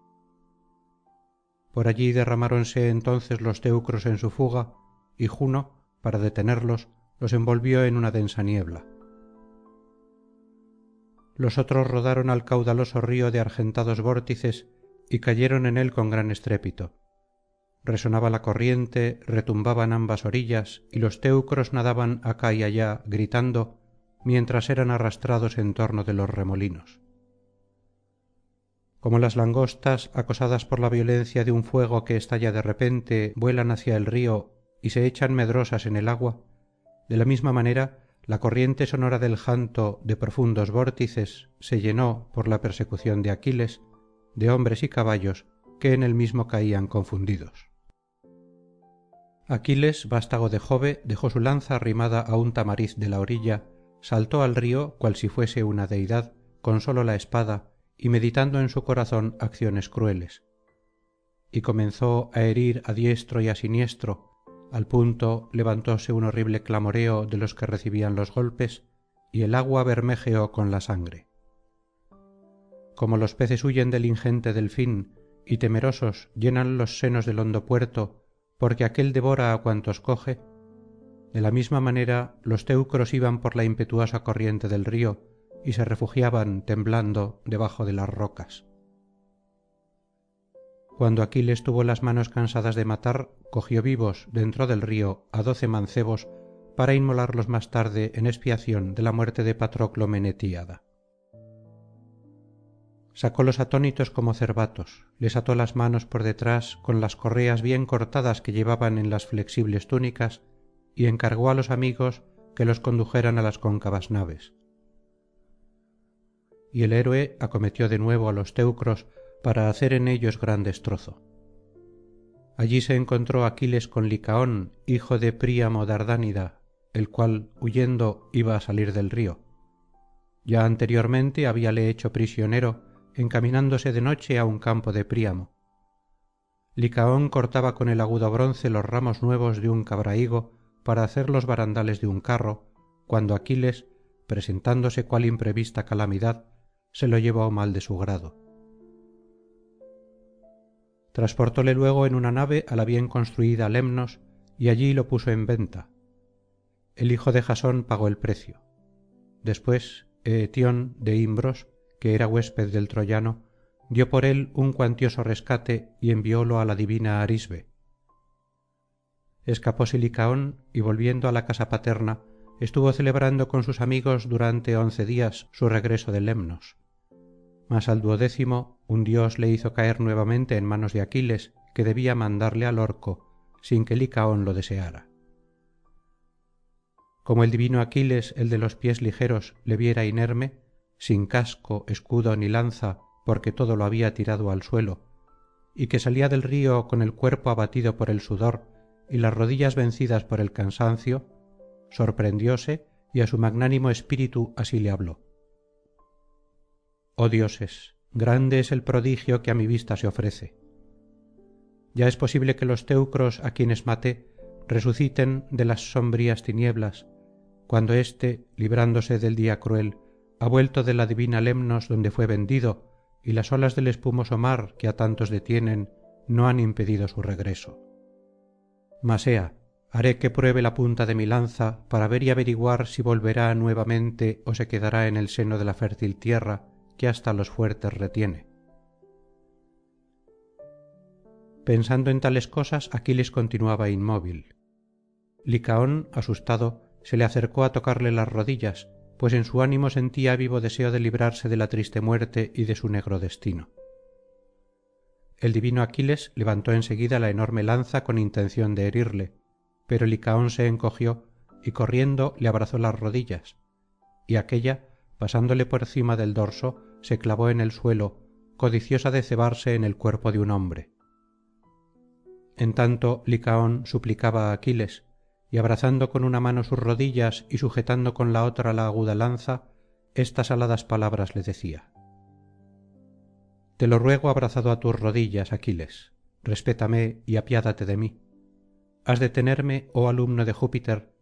Por allí derramáronse entonces los teucros en su fuga, y Juno, para detenerlos, los envolvió en una densa niebla. Los otros rodaron al caudaloso río de argentados vórtices y cayeron en él con gran estrépito. Resonaba la corriente, retumbaban ambas orillas, y los teucros nadaban acá y allá gritando, mientras eran arrastrados en torno de los remolinos. Como las langostas, acosadas por la violencia de un fuego que estalla de repente, vuelan hacia el río y se echan medrosas en el agua, de la misma manera la corriente sonora del Janto de profundos vórtices se llenó, por la persecución de Aquiles, de hombres y caballos que en él mismo caían confundidos. Aquiles, vástago de Jove, dejó su lanza arrimada á un tamariz de la orilla, saltó al río cual si fuese una deidad, con sólo la espada, y meditando en su corazón acciones crueles. Y comenzó á herir á diestro y á siniestro, al punto levantóse un horrible clamoreo de los que recibían los golpes, y el agua bermejeó con la sangre. Como los peces huyen del ingente delfín, y temerosos llenan los senos del hondo puerto, porque aquél devora á cuantos coge, de la misma manera los teucros iban por la impetuosa corriente del río y se refugiaban temblando debajo de las rocas. Cuando Aquiles tuvo las manos cansadas de matar, cogió vivos dentro del río á 12 mancebos para inmolarlos más tarde en expiación de la muerte de Patroclo menetíada. Sacólos atónitos como cervatos, les ató las manos por detrás con las correas bien cortadas que llevaban en las flexibles túnicas y encargó á los amigos que los condujeran á las cóncavas naves. Y el héroe acometió de nuevo á los teucros para hacer en ellos gran destrozo. Allí se encontró Aquiles con Licaón, hijo de Príamo Dardánida, el cual huyendo iba á salir del río. Ya anteriormente habíale hecho prisionero encaminándose de noche á un campo de Príamo. Licaón cortaba con el agudo bronce los ramos nuevos de un cabrahigo para hacer los barandales de un carro, cuando Aquiles, presentándose cual imprevista calamidad, se lo llevó mal de su grado. Transportóle luego en una nave á la bien construida Lemnos y allí lo puso en venta. El hijo de Jasón pagó el precio. Después Eetión de Imbros, que era huésped del troyano, dio por él un cuantioso rescate y enviólo á la divina Arisbe. Escapóse Licaón y volviendo á la casa paterna estuvo celebrando con sus amigos durante 11 días su regreso de Lemnos. Mas al 12º un dios le hizo caer nuevamente en manos de Aquiles, que debía mandarle al Orco sin que Licaón lo deseara. Como el divino Aquiles, el de los pies ligeros, le viera inerme, sin casco, escudo ni lanza, porque todo lo había tirado al suelo, y que salía del río con el cuerpo abatido por el sudor y las rodillas vencidas por el cansancio, sorprendióse y á su magnánimo espíritu así le habló: Oh dioses, grande es el prodigio que á mi vista se ofrece. Ya es posible que los teucros á quienes maté resuciten de las sombrías tinieblas, cuando éste, librándose del día cruel, ha vuelto de la divina Lemnos donde fué vendido, y las olas del espumoso mar que á tantos detienen no han impedido su regreso. Mas ea, haré que pruebe la punta de mi lanza para ver y averiguar si volverá nuevamente ó se quedará en el seno de la fértil tierra que hasta los fuertes retiene. Pensando en tales cosas, Aquiles continuaba inmóvil. Licaón, asustado, se le acercó á tocarle las rodillas, pues en su ánimo sentía vivo deseo de librarse de la triste muerte y de su negro destino. El divino Aquiles levantó enseguida la enorme lanza con intención de herirle, pero Licaón se encogió y corriendo le abrazó las rodillas, y aquélla, pasándole por cima del dorso, se clavó en el suelo, codiciosa de cebarse en el cuerpo de un hombre. En tanto Licaón suplicaba á Aquiles, y abrazando con una mano sus rodillas y sujetando con la otra la aguda lanza, estas aladas palabras le decía: Te lo ruego abrazado á tus rodillas, Aquiles, respétame y apiádate de mí. Has de tenerme, oh alumno de Júpiter,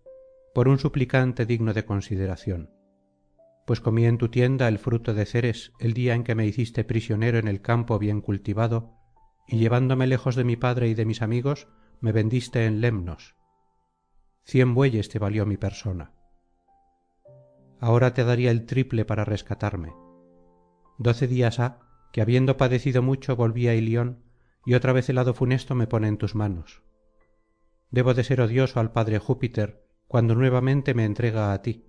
por un suplicante digno de consideración, pues comí en tu tienda el fruto de Ceres el día en que me hiciste prisionero en el campo bien cultivado, y llevándome lejos de mi padre y de mis amigos, me vendiste en Lemnos. 100 bueyes te valió mi persona. Ahora te daría el triple para rescatarme. 12 días ha que, habiendo padecido mucho, volví á Ilión, y otra vez el hado funesto me pone en tus manos. Debo de ser odioso al padre Júpiter cuando nuevamente me entrega á ti.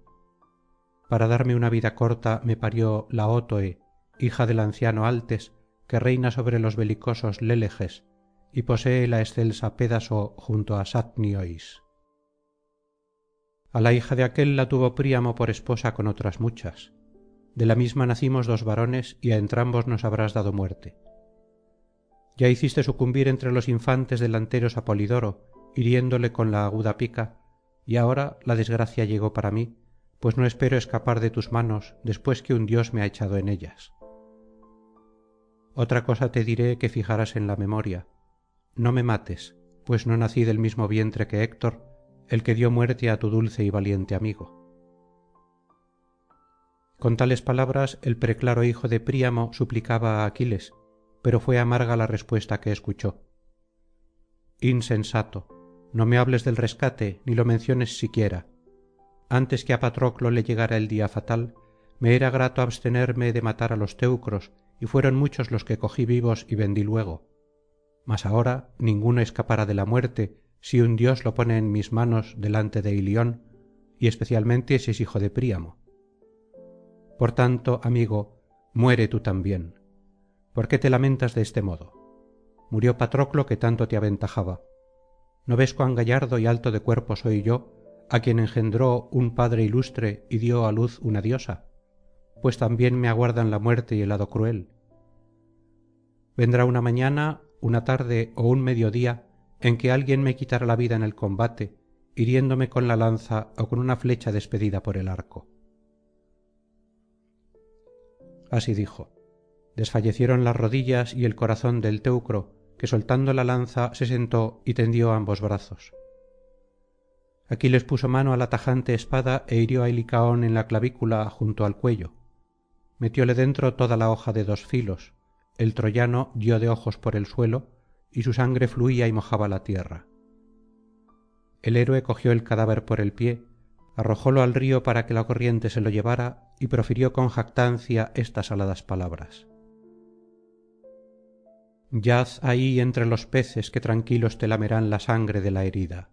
Para darme una vida corta me parió Laótoe, hija del anciano Altes, que reina sobre los belicosos Léleges y posee la excelsa Pédaso junto á Satniois. A la hija de aquél la tuvo Príamo por esposa con otras muchas. De la misma nacimos 2 varones y á entrambos nos habrás dado muerte. Ya hiciste sucumbir entre los infantes delanteros á Polidoro, hiriéndole con la aguda pica, y ahora la desgracia llegó para mí, pues no espero escapar de tus manos después que un dios me ha echado en ellas. Otra cosa te diré que fijarás en la memoria. No me mates, pues no nací del mismo vientre que Héctor, el que dio muerte á tu dulce y valiente amigo. Con tales palabras el preclaro hijo de Príamo suplicaba á Aquiles, pero fué amarga la respuesta que escuchó. Insensato, no me hables del rescate ni lo menciones siquiera. Antes que á Patroclo le llegara el día fatal, me era grato abstenerme de matar á los teucros, y fueron muchos los que cogí vivos y vendí luego. Mas ahora ninguno escapará de la muerte si un dios lo pone en mis manos delante de ilion, y especialmente si es hijo de príamo. Por tanto, amigo, muere tú también. ¿Por qué te lamentas de este modo? Murió Patroclo que tanto te aventajaba. ¿No ves cuán gallardo y alto de cuerpo soy yo, a quien engendró un padre ilustre y dio á luz una diosa? Pues también me aguardan la muerte y el hado cruel. Vendrá una mañana, una tarde ó un mediodía en que alguien me quitará la vida en el combate, hiriéndome con la lanza ó con una flecha despedida por el arco. Así dijo. Desfallecieron las rodillas y el corazón del teucro, que soltando la lanza se sentó y tendió ambos brazos. Aquiles puso mano á la tajante espada e hirió á Licaón en la clavícula junto al cuello. Metióle dentro toda la hoja de 2 filos. El troyano dio de ojos por el suelo, y su sangre fluía y mojaba la tierra. El héroe cogió el cadáver por el pie, arrojólo al río para que la corriente se lo llevara, y profirió con jactancia estas aladas palabras: Yaz ahí entre los peces que tranquilos te lamerán la sangre de la herida.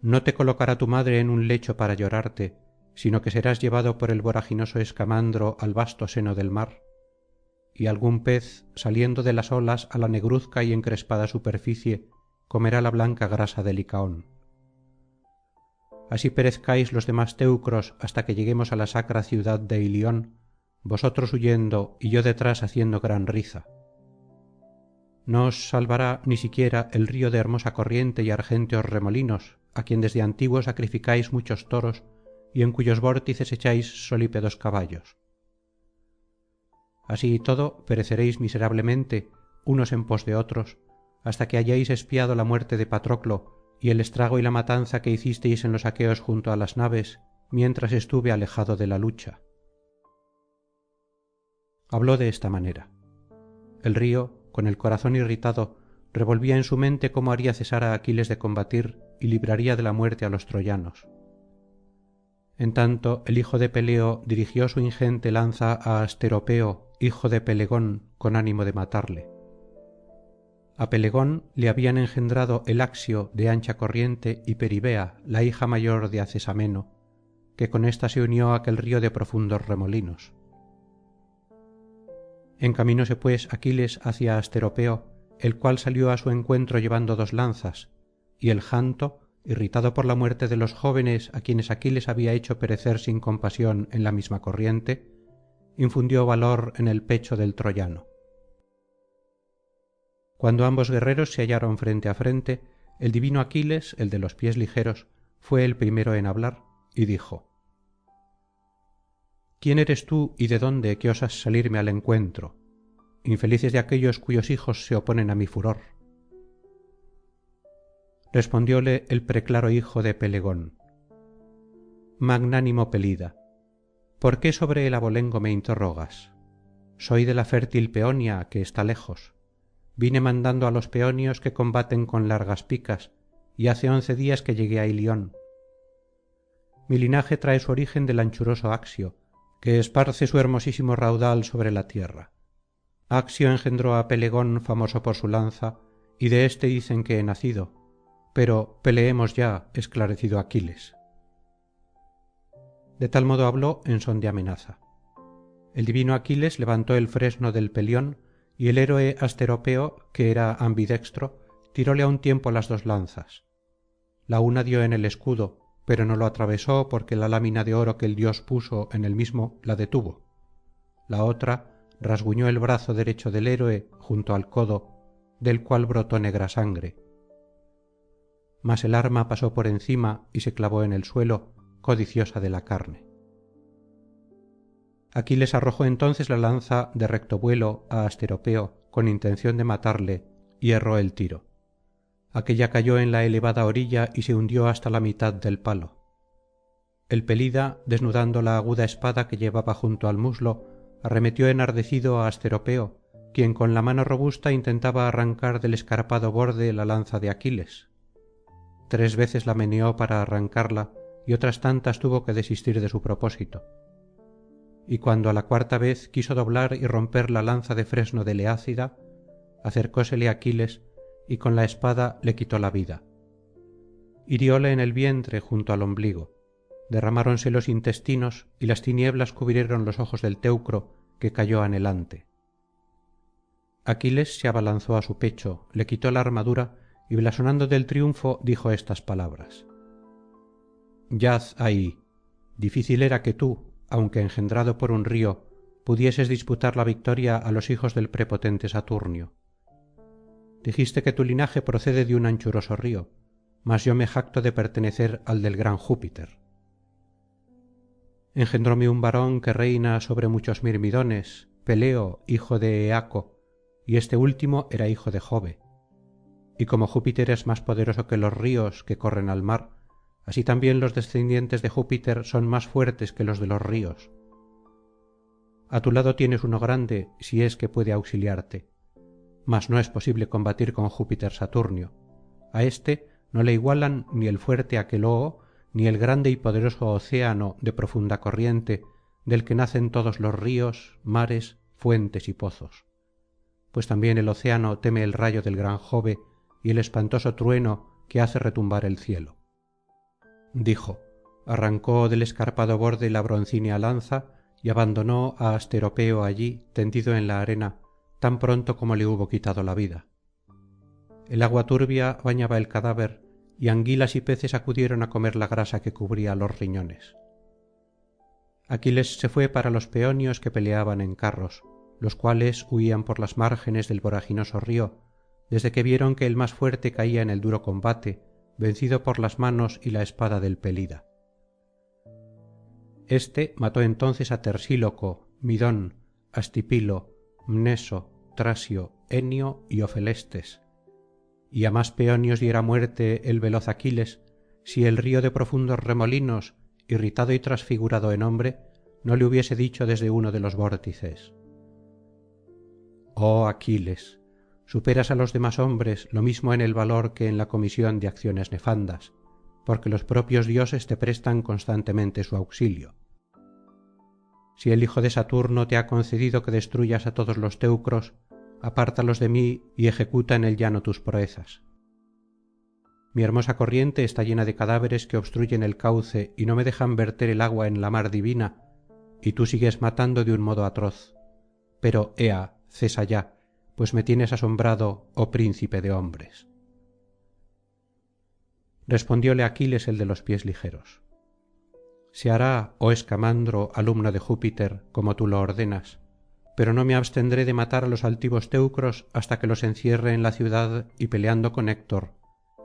No te colocará tu madre en un lecho para llorarte, sino que serás llevado por el voraginoso escamandro al vasto seno del mar, y algún pez, saliendo de las olas á la negruzca y encrespada superficie, comerá la blanca grasa de Licaón. Así perezcáis los demás teucros hasta que lleguemos á la sacra ciudad de Ilion, vosotros huyendo y yo detrás haciendo gran riza. No os salvará ni siquiera el río de hermosa corriente y argénteos remolinos, á quien desde antiguo sacrificáis muchos toros y en cuyos vórtices echáis solípedos caballos. Así y todo pereceréis miserablemente, unos en pos de otros, hasta que hayáis expiado la muerte de Patroclo y el estrago y la matanza que hicisteis en los aqueos junto á las naves, mientras estuve alejado de la lucha. Habló de esta manera. El río, con el corazón irritado, revolvía en su mente cómo haría cesar á Aquiles de combatir y libraría de la muerte á los troyanos. En tanto el hijo de Peleo dirigió su ingente lanza á Asteropeo, hijo de Pelegón, con ánimo de matarle. A Pelegón le habían engendrado el Axio de ancha corriente y Peribea, la hija mayor de Acesameno, que con ésta se unió á aquel río de profundos remolinos. Encaminóse pues Aquiles hacia Asteropeo, el cual salió á su encuentro llevando 2 lanzas, y el janto, irritado por la muerte de los jóvenes á quienes Aquiles había hecho perecer sin compasión en la misma corriente, infundió valor en el pecho del troyano. Cuando ambos guerreros se hallaron frente á frente, el divino Aquiles, el de los pies ligeros, fue el primero en hablar, y dijo: ¿Quién eres tú y de dónde que osas salirme al encuentro? Infelices de aquellos cuyos hijos se oponen á mi furor. Respondióle el preclaro hijo de Pelegón: Magnánimo Pelida, ¿por qué sobre el abolengo me interrogas? Soy de la fértil Peonia, que está lejos. Vine mandando á los peonios que combaten con largas picas, y hace 11 días que llegué á Ilion. Mi linaje trae su origen del anchuroso Axio, que esparce su hermosísimo raudal sobre la tierra. Axio engendró á Pelegón famoso por su lanza, y de éste dicen que he nacido. Pero peleemos ya, esclarecido Aquiles. De tal modo habló en son de amenaza. El divino Aquiles levantó el fresno del pelión, y el héroe Asteropeo, que era ambidextro, tiróle á un tiempo las 2 lanzas. La una dio en el escudo, pero no lo atravesó porque la lámina de oro que el dios puso en el mismo la detuvo. La otra rasguñó el brazo derecho del héroe junto al codo, del cual brotó negra sangre. Mas el arma pasó por encima y se clavó en el suelo, codiciosa de la carne. Aquiles arrojó entonces la lanza de recto vuelo á Asteropeo con intención de matarle, y erró el tiro. Aquélla cayó en la elevada orilla y se hundió hasta la mitad del palo. El pelida, desnudando la aguda espada que llevaba junto al muslo, arremetió enardecido á Asteropeo, quien con la mano robusta intentaba arrancar del escarpado borde la lanza de Aquiles. 3 veces la meneó para arrancarla y otras tantas tuvo que desistir de su propósito. Y cuando a la 4ª vez quiso doblar y romper la lanza de fresno del Eácida, acercósele Aquiles y con la espada le quitó la vida. Hirióle en el vientre junto al ombligo, derramáronse los intestinos y las tinieblas cubrieron los ojos del teucro, que cayó anhelante. Aquiles se abalanzó á su pecho, le quitó la armadura y blasonando del triunfo dijo estas palabras: «Yaz ahí. Difícil era que tú, aunque engendrado por un río, pudieses disputar la victoria á los hijos del prepotente Saturnio. Dijiste que tu linaje procede de un anchuroso río, mas yo me jacto de pertenecer al del gran Júpiter. Engendróme un varón que reina sobre muchos mirmidones, Peleo, hijo de Eaco, y este último era hijo de Jove. Y como Júpiter es más poderoso que los ríos que corren al mar, así también los descendientes de Júpiter son más fuertes que los de los ríos. A tu lado tienes uno grande, si es que puede auxiliarte. Mas no es posible combatir con Júpiter Saturnio. A éste no le igualan ni el fuerte Aqueloo, ni el grande y poderoso océano de profunda corriente, del que nacen todos los ríos, mares, fuentes y pozos. Pues también el océano teme el rayo del gran Jove y el espantoso trueno que hace retumbar el cielo». Dijo, arrancó del escarpado borde la broncínea lanza y abandonó á Asteropeo allí tendido en la arena tan pronto como le hubo quitado la vida. El agua turbia bañaba el cadáver y anguilas y peces acudieron á comer la grasa que cubría los riñones. Aquiles se fué para los peonios que peleaban en carros, los cuales huían por las márgenes del voraginoso río, desde que vieron que el más fuerte caía en el duro combate, vencido por las manos y la espada del Pelida. Este mató entonces á Tersíloco, Midón, Astipilo, Mneso, Trasio, Enio y Ofelestes, y á más peonios diera muerte el veloz Aquiles, si el río de profundos remolinos, irritado y transfigurado en hombre, no le hubiese dicho desde uno de los vórtices: «Oh Aquiles, superas á los demás hombres lo mismo en el valor que en la comisión de acciones nefandas, porque los propios dioses te prestan constantemente su auxilio. Si el hijo de Saturno te ha concedido que destruyas á todos los teucros, apártalos de mí y ejecuta en el llano tus proezas. Mi hermosa corriente está llena de cadáveres que obstruyen el cauce y no me dejan verter el agua en la mar divina, y tú sigues matando de un modo atroz. Pero, ea, cesa ya, pues me tienes asombrado, oh príncipe de hombres». Respondióle Aquiles el de los pies ligeros: «Se hará, oh Escamandro, alumno de Júpiter, como tú lo ordenas, pero no me abstendré de matar á los altivos teucros hasta que los encierre en la ciudad y peleando con Héctor,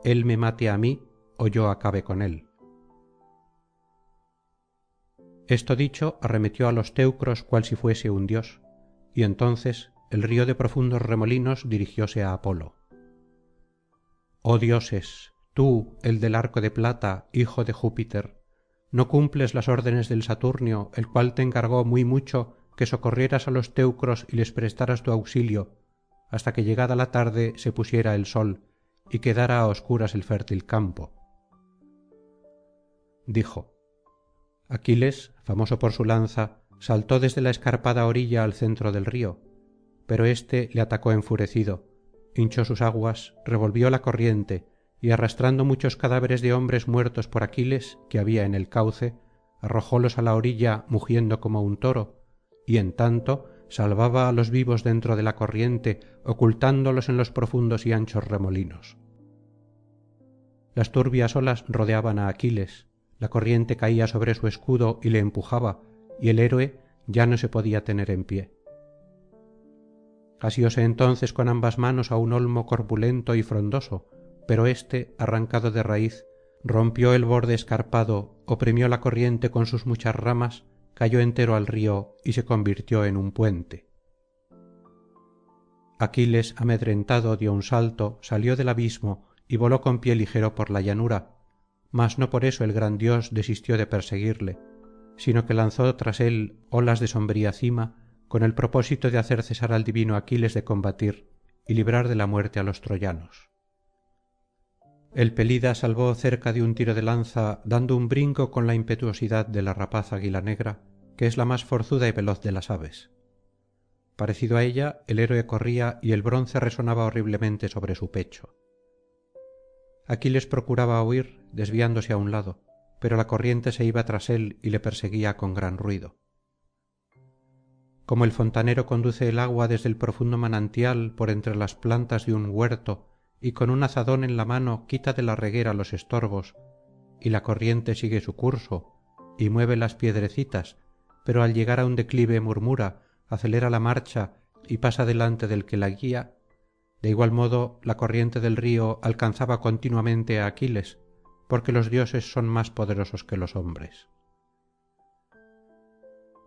él me mate á mí o yo acabe con él». Esto dicho, arremetió á los teucros cual si fuese un dios, y entonces el río de profundos remolinos dirigióse á Apolo. «Oh dioses, tú, el del arco de plata, hijo de Júpiter, ¿no cumples las órdenes del Saturnio, el cual te encargó muy mucho que socorrieras á los teucros y les prestaras tu auxilio hasta que llegada la tarde se pusiera el sol y quedara á oscuras el fértil campo?» Dijo. Aquiles, famoso por su lanza, saltó desde la escarpada orilla al centro del río, pero éste le atacó enfurecido, hinchó sus aguas, revolvió la corriente y arrastrando muchos cadáveres de hombres muertos por Aquiles que había en el cauce, arrojólos á la orilla mugiendo como un toro, y en tanto salvaba á los vivos dentro de la corriente, ocultándolos en los profundos y anchos remolinos. Las turbias olas rodeaban á Aquiles, la corriente caía sobre su escudo y le empujaba, y el héroe ya no se podía tener en pie. Asióse entonces con ambas manos á un olmo corpulento y frondoso, pero éste, arrancado de raíz, rompió el borde escarpado, oprimió la corriente con sus muchas ramas, cayó entero al río y se convirtió en un puente. Aquiles, amedrentado, dio un salto, salió del abismo y voló con pie ligero por la llanura, mas no por eso el gran dios desistió de perseguirle, sino que lanzó tras él olas de sombría cima con el propósito de hacer cesar al divino Aquiles de combatir y librar de la muerte á los troyanos. El pelida salvó cerca de un tiro de lanza dando un brinco con la impetuosidad de la rapaz águila negra, que es la más forzuda y veloz de las aves. Parecido á ella, el héroe corría y el bronce resonaba horriblemente sobre su pecho. Aquiles procuraba huir, desviándose á un lado, pero la corriente se iba tras él y le perseguía con gran ruido. Como el fontanero conduce el agua desde el profundo manantial por entre las plantas de un huerto y con un azadón en la mano quita de la reguera los estorbos, y la corriente sigue su curso y mueve las piedrecitas, pero al llegar á un declive murmura, acelera la marcha y pasa delante del que la guía, de igual modo la corriente del río alcanzaba continuamente á Aquiles, porque los dioses son más poderosos que los hombres.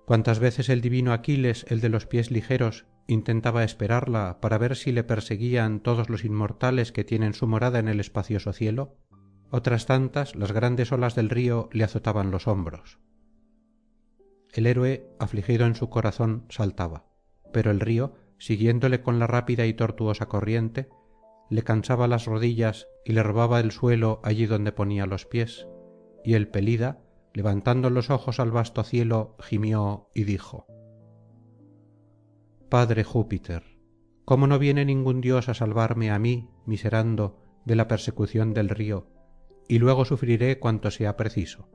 Cuantas veces el divino Aquiles, el de los pies ligeros, intentaba esperarla para ver si le perseguían todos los inmortales que tienen su morada en el espacioso cielo, otras tantas las grandes olas del río le azotaban los hombros. El héroe, afligido en su corazón, saltaba, pero el río, siguiéndole con la rápida y tortuosa corriente, le cansaba las rodillas y le robaba el suelo allí donde ponía los pies, y el pelida, levantando los ojos al vasto cielo, gimió y dijo: Padre Júpiter, ¿cómo no viene ningún dios á salvarme á mí, miserando, de la persecución del río, y luego sufriré cuanto sea preciso?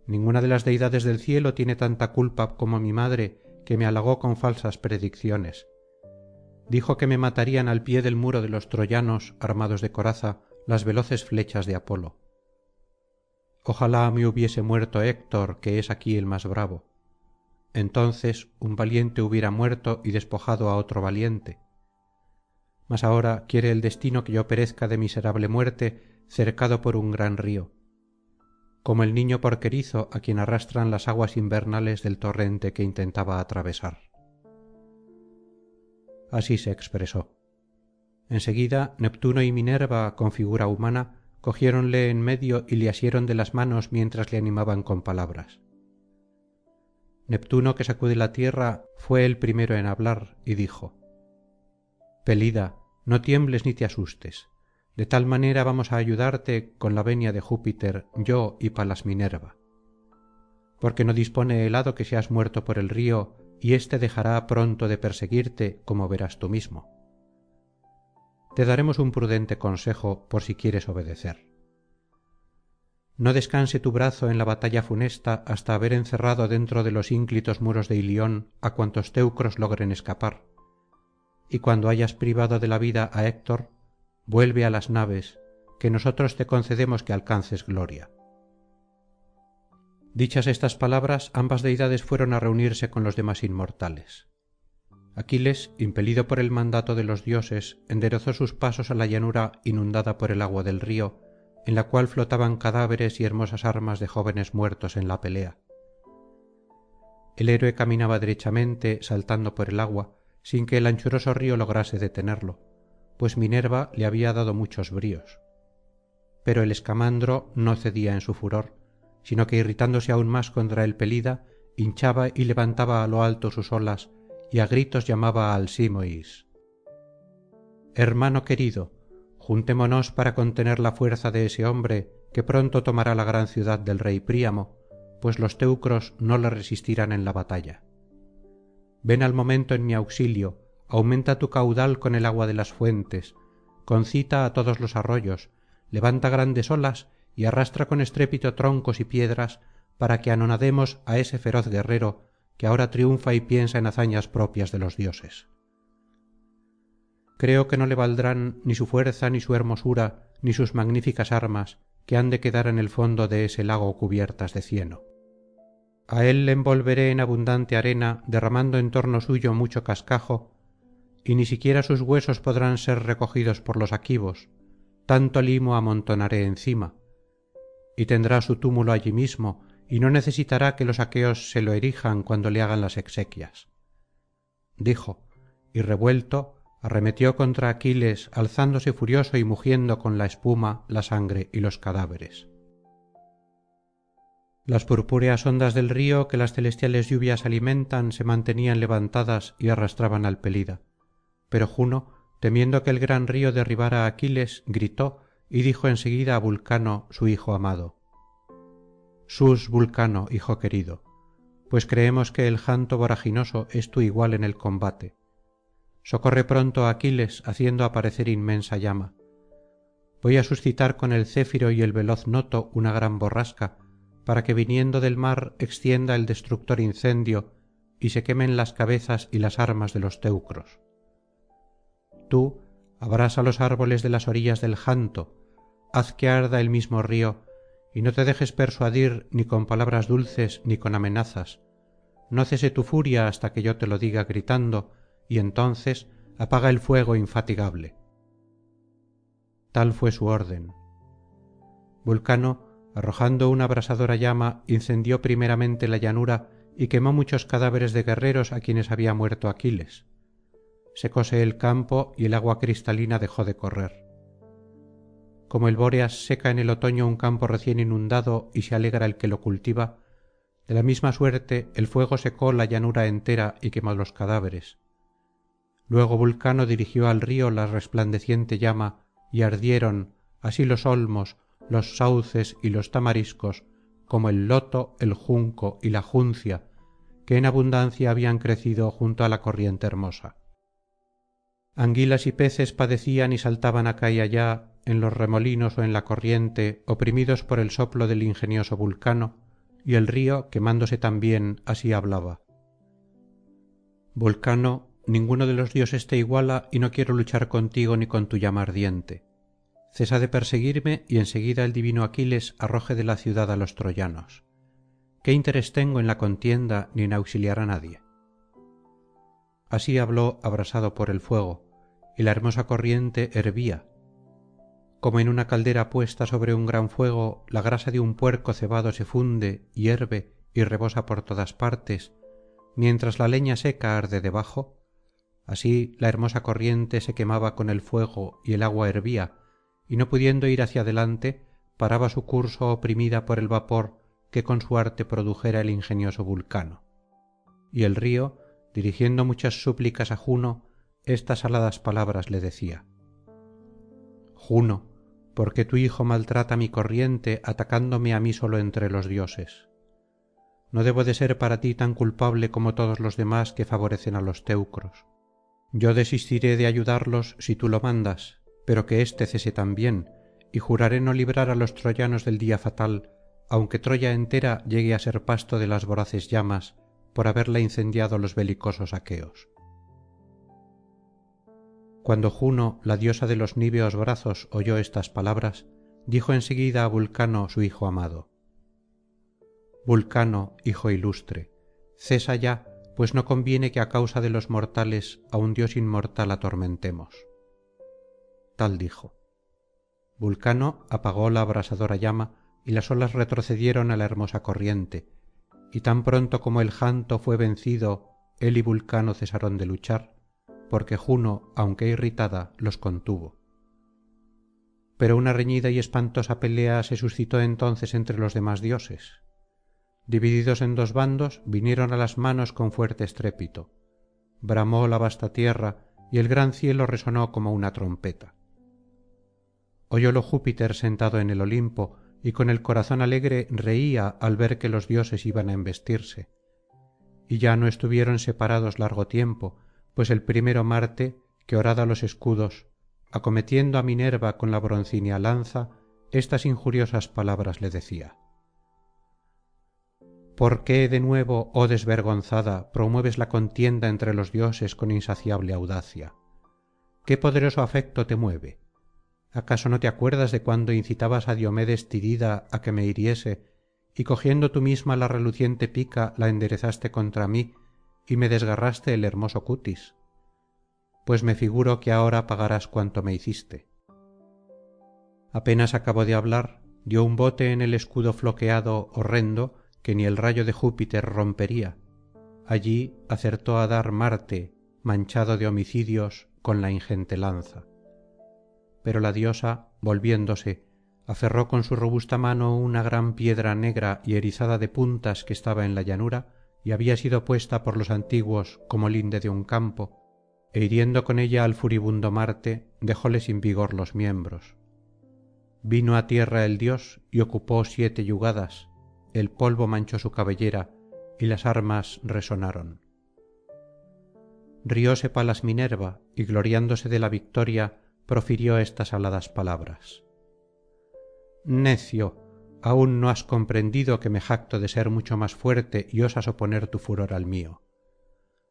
Ninguna de las deidades del cielo tiene tanta culpa como mi madre, que me halagó con falsas predicciones. Dijo que me matarían al pie del muro de los troyanos armados de coraza las veloces flechas de Apolo. Ojalá me hubiese muerto Héctor, que es aquí el más bravo. Entonces un valiente hubiera muerto y despojado á otro valiente. Mas ahora quiere el destino que yo perezca de miserable muerte cercado por un gran río, como el niño porquerizo á quien arrastran las aguas invernales del torrente que intentaba atravesar. Así se expresó. Enseguida Neptuno y Minerva con figura humana cogiéronle en medio y le asieron de las manos mientras le animaban con palabras. Neptuno, que sacude la tierra, fué el primero en hablar y dijo: Pelida, no tiembles ni te asustes. De tal manera vamos á ayudarte con la venia de Júpiter, yo y Palas Minerva. Porque no dispone el hado que seas muerto por el río, y éste dejará pronto de perseguirte, como verás tú mismo. Te daremos un prudente consejo por si quieres obedecer. No descanse tu brazo en la batalla funesta hasta haber encerrado dentro de los ínclitos muros de Ilión á cuantos teucros logren escapar, y cuando hayas privado de la vida á Héctor, vuelve á las naves, que nosotros te concedemos que alcances gloria. Dichas estas palabras, ambas deidades fueron á reunirse con los demás inmortales. Aquiles, impelido por el mandato de los dioses, enderezó sus pasos á la llanura inundada por el agua del río, en la cual flotaban cadáveres y hermosas armas de jóvenes muertos en la pelea. El héroe caminaba derechamente, saltando por el agua, sin que el anchuroso río lograse detenerlo, pues Minerva le había dado muchos bríos. Pero el escamandro no cedía en su furor, sino que irritándose aún más contra el pelida, hinchaba y levantaba á lo alto sus olas y á gritos llamaba al Alcímois: Hermano querido, juntémonos para contener la fuerza de ese hombre que pronto tomará la gran ciudad del rey Príamo, pues los teucros no le resistirán en la batalla. Ven al momento en mi auxilio, aumenta tu caudal con el agua de las fuentes, concita á todos los arroyos, levanta grandes olas y arrastra con estrépito troncos y piedras para que anonademos á ese feroz guerrero que ahora triunfa y piensa en hazañas propias de los dioses. Creo que no le valdrán ni su fuerza ni su hermosura ni sus magníficas armas, que han de quedar en el fondo de ese lago cubiertas de cieno. A él le envolveré en abundante arena, derramando en torno suyo mucho cascajo, y ni siquiera sus huesos podrán ser recogidos por los aquivos, tanto limo amontonaré encima, y tendrá su túmulo allí mismo, y no necesitará que los aqueos se lo erijan cuando le hagan las exequias. Dijo, y revuelto, arremetió contra Aquiles, alzándose furioso y mugiendo con la espuma, la sangre y los cadáveres. Las purpúreas ondas del río que las celestiales lluvias alimentan se mantenían levantadas y arrastraban al pelida. Pero Juno, temiendo que el gran río derribara á Aquiles, gritó y dijo en seguida á Vulcano, su hijo amado: sus, Vulcano, hijo querido, pues creemos que el janto voraginoso es tu igual en el combate. Socorre pronto á Aquiles haciendo aparecer inmensa llama. Voy á suscitar con el céfiro y el veloz noto una gran borrasca, para que viniendo del mar extienda el destructor incendio y se quemen las cabezas y las armas de los teucros. Tú abrasa los árboles de las orillas del janto, haz que arda el mismo río, y no te dejes persuadir ni con palabras dulces ni con amenazas. No cese tu furia hasta que yo te lo diga gritando, y entonces apaga el fuego infatigable. Tal fué su orden. Vulcano, arrojando una abrasadora llama, incendió primeramente la llanura y quemó muchos cadáveres de guerreros á quienes había muerto Aquiles. Secóse el campo y el agua cristalina dejó de correr. Como el bóreas seca en el otoño un campo recién inundado y se alegra el que lo cultiva, de la misma suerte el fuego secó la llanura entera y quemó los cadáveres. Luego Vulcano dirigió al río la resplandeciente llama y ardieron así los olmos, los sauces y los tamariscos, como el loto, el junco y la juncia, que en abundancia habían crecido junto á la corriente hermosa. Anguilas y peces padecían y saltaban acá y allá en los remolinos ó en la corriente, oprimidos por el soplo del ingenioso Vulcano, y el río, quemándose también, así hablaba: Vulcano, ninguno de los dioses te iguala y no quiero luchar contigo ni con tu llama ardiente. Cesa de perseguirme y en seguida el divino Aquiles arroje de la ciudad á los troyanos. ¿Qué interés tengo en la contienda ni en auxiliar á nadie? Así habló abrasado por el fuego, y la hermosa corriente hervía. Como en una caldera puesta sobre un gran fuego, la grasa de un puerco cebado se funde, hierve y rebosa por todas partes, mientras la leña seca arde debajo, así la hermosa corriente se quemaba con el fuego y el agua hervía, y no pudiendo ir hacia adelante, paraba su curso oprimida por el vapor que con su arte produjera el ingenioso Vulcano. Y el río, dirigiendo muchas súplicas á Juno, estas aladas palabras le decía: Juno, ¿por qué tu hijo maltrata mi corriente atacándome á mí solo entre los dioses? No debo de ser para ti tan culpable como todos los demás que favorecen á los teucros. Yo desistiré de ayudarlos si tú lo mandas, pero que éste cese también, y juraré no librar á los troyanos del día fatal, aunque Troya entera llegue á ser pasto de las voraces llamas por haberla incendiado los belicosos aqueos. Cuando Juno, la diosa de los niveos brazos, oyó estas palabras, dijo en seguida á Vulcano, su hijo amado: Vulcano, hijo ilustre, cesa ya, pues no conviene que á causa de los mortales á un dios inmortal atormentemos. Tal dijo. Vulcano apagó la abrasadora llama y las olas retrocedieron á la hermosa corriente, y tan pronto como el janto fué vencido él y Vulcano cesaron de luchar, porque Juno, aunque irritada, los contuvo. Pero una reñida y espantosa pelea se suscitó entonces entre los demás dioses. Divididos en dos bandos, vinieron á las manos con fuerte estrépito. Bramó la vasta tierra y el gran cielo resonó como una trompeta. Oyólo Júpiter sentado en el Olimpo, y con el corazón alegre reía al ver que los dioses iban á embestirse. Y ya no estuvieron separados largo tiempo, pues el primero Marte, que horada los escudos, acometiendo á Minerva con la broncínea lanza, estas injuriosas palabras le decía: ¿Por qué de nuevo, oh desvergonzada, promueves la contienda entre los dioses con insaciable audacia? ¿Qué poderoso afecto te mueve? ¿Acaso no te acuerdas de cuando incitabas á Diomedes Tidida á que me hiriese, y cogiendo tú misma la reluciente pica la enderezaste contra mí y me desgarraste el hermoso cutis? Pues me figuro que ahora pagarás cuanto me hiciste. Apenas acabó de hablar, dio un bote en el escudo floqueado horrendo que ni el rayo de Júpiter rompería. Allí acertó á dar Marte, manchado de homicidios, con la ingente lanza. Pero la diosa, volviéndose, aferró con su robusta mano una gran piedra negra y erizada de puntas que estaba en la llanura y había sido puesta por los antiguos como linde de un campo, é hiriendo con ella al furibundo marte dejóle sin vigor los miembros. Vino á tierra el dios y ocupó 7 yugadas, el polvo manchó su cabellera y las armas resonaron. Rióse palas Minerva y gloriándose de la victoria profirió estas aladas palabras: necio, aún no has comprendido que me jacto de ser mucho más fuerte y osas oponer tu furor al mío.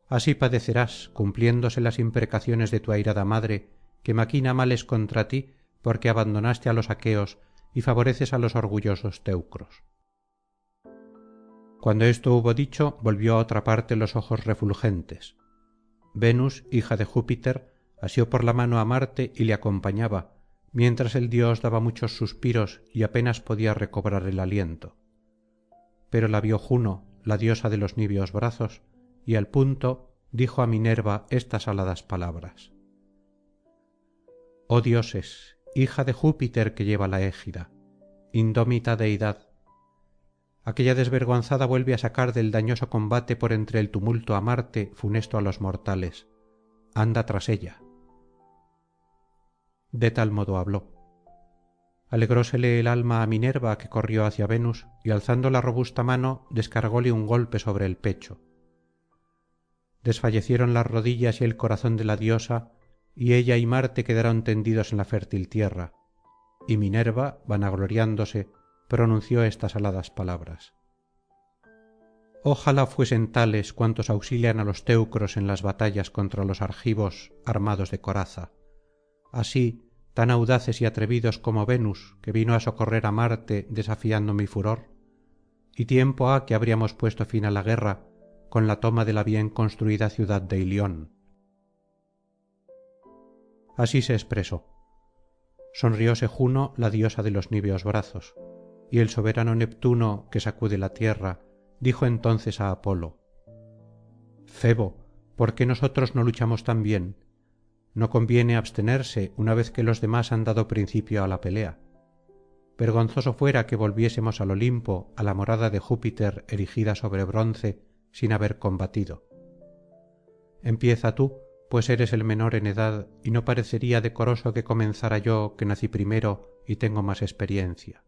Así padecerás cumpliéndose las imprecaciones de tu airada madre, que maquina males contra ti porque abandonaste á los aqueos y favoreces á los orgullosos teucros. Cuando esto hubo dicho, volvió á otra parte los ojos refulgentes. Venus, hija de Júpiter, asió por la mano á Marte y le acompañaba, mientras el dios daba muchos suspiros y apenas podía recobrar el aliento. Pero la vio Juno, la diosa de los niveos brazos, y al punto dijo á Minerva estas aladas palabras: oh dioses, hija de Júpiter que lleva la égida, indómita deidad, aquella desvergonzada vuelve á sacar del dañoso combate por entre el tumulto á Marte, funesto á los mortales. Anda tras ella. De tal modo habló. Alegrósele el alma á Minerva, que corrió hacia Venus y alzando la robusta mano descargóle un golpe sobre el pecho. Desfallecieron las rodillas y el corazón de la diosa, y ella y Marte quedaron tendidos en la fértil tierra, y Minerva, vanagloriándose, pronunció estas aladas palabras: ojalá fuesen tales cuantos auxilian á los teucros en las batallas contra los argivos armados de coraza, así tan audaces y atrevidos como Venus, que vino á socorrer á Marte desafiando mi furor, y tiempo ha que habríamos puesto fin á la guerra con la toma de la bien construida ciudad de Ilion. Así se expresó. Sonrióse Juno, la diosa de los niveos brazos, y el soberano Neptuno, que sacude la tierra, dijo entonces á Apolo: Febo, ¿por qué nosotros no luchamos también? No conviene abstenerse una vez que los demás han dado principio á la pelea. Vergonzoso fuera que volviésemos al Olimpo, á la morada de Júpiter erigida sobre bronce, sin haber combatido. Empieza tú, pues eres el menor en edad y no parecería decoroso que comenzara yo, que nací primero y tengo más experiencia.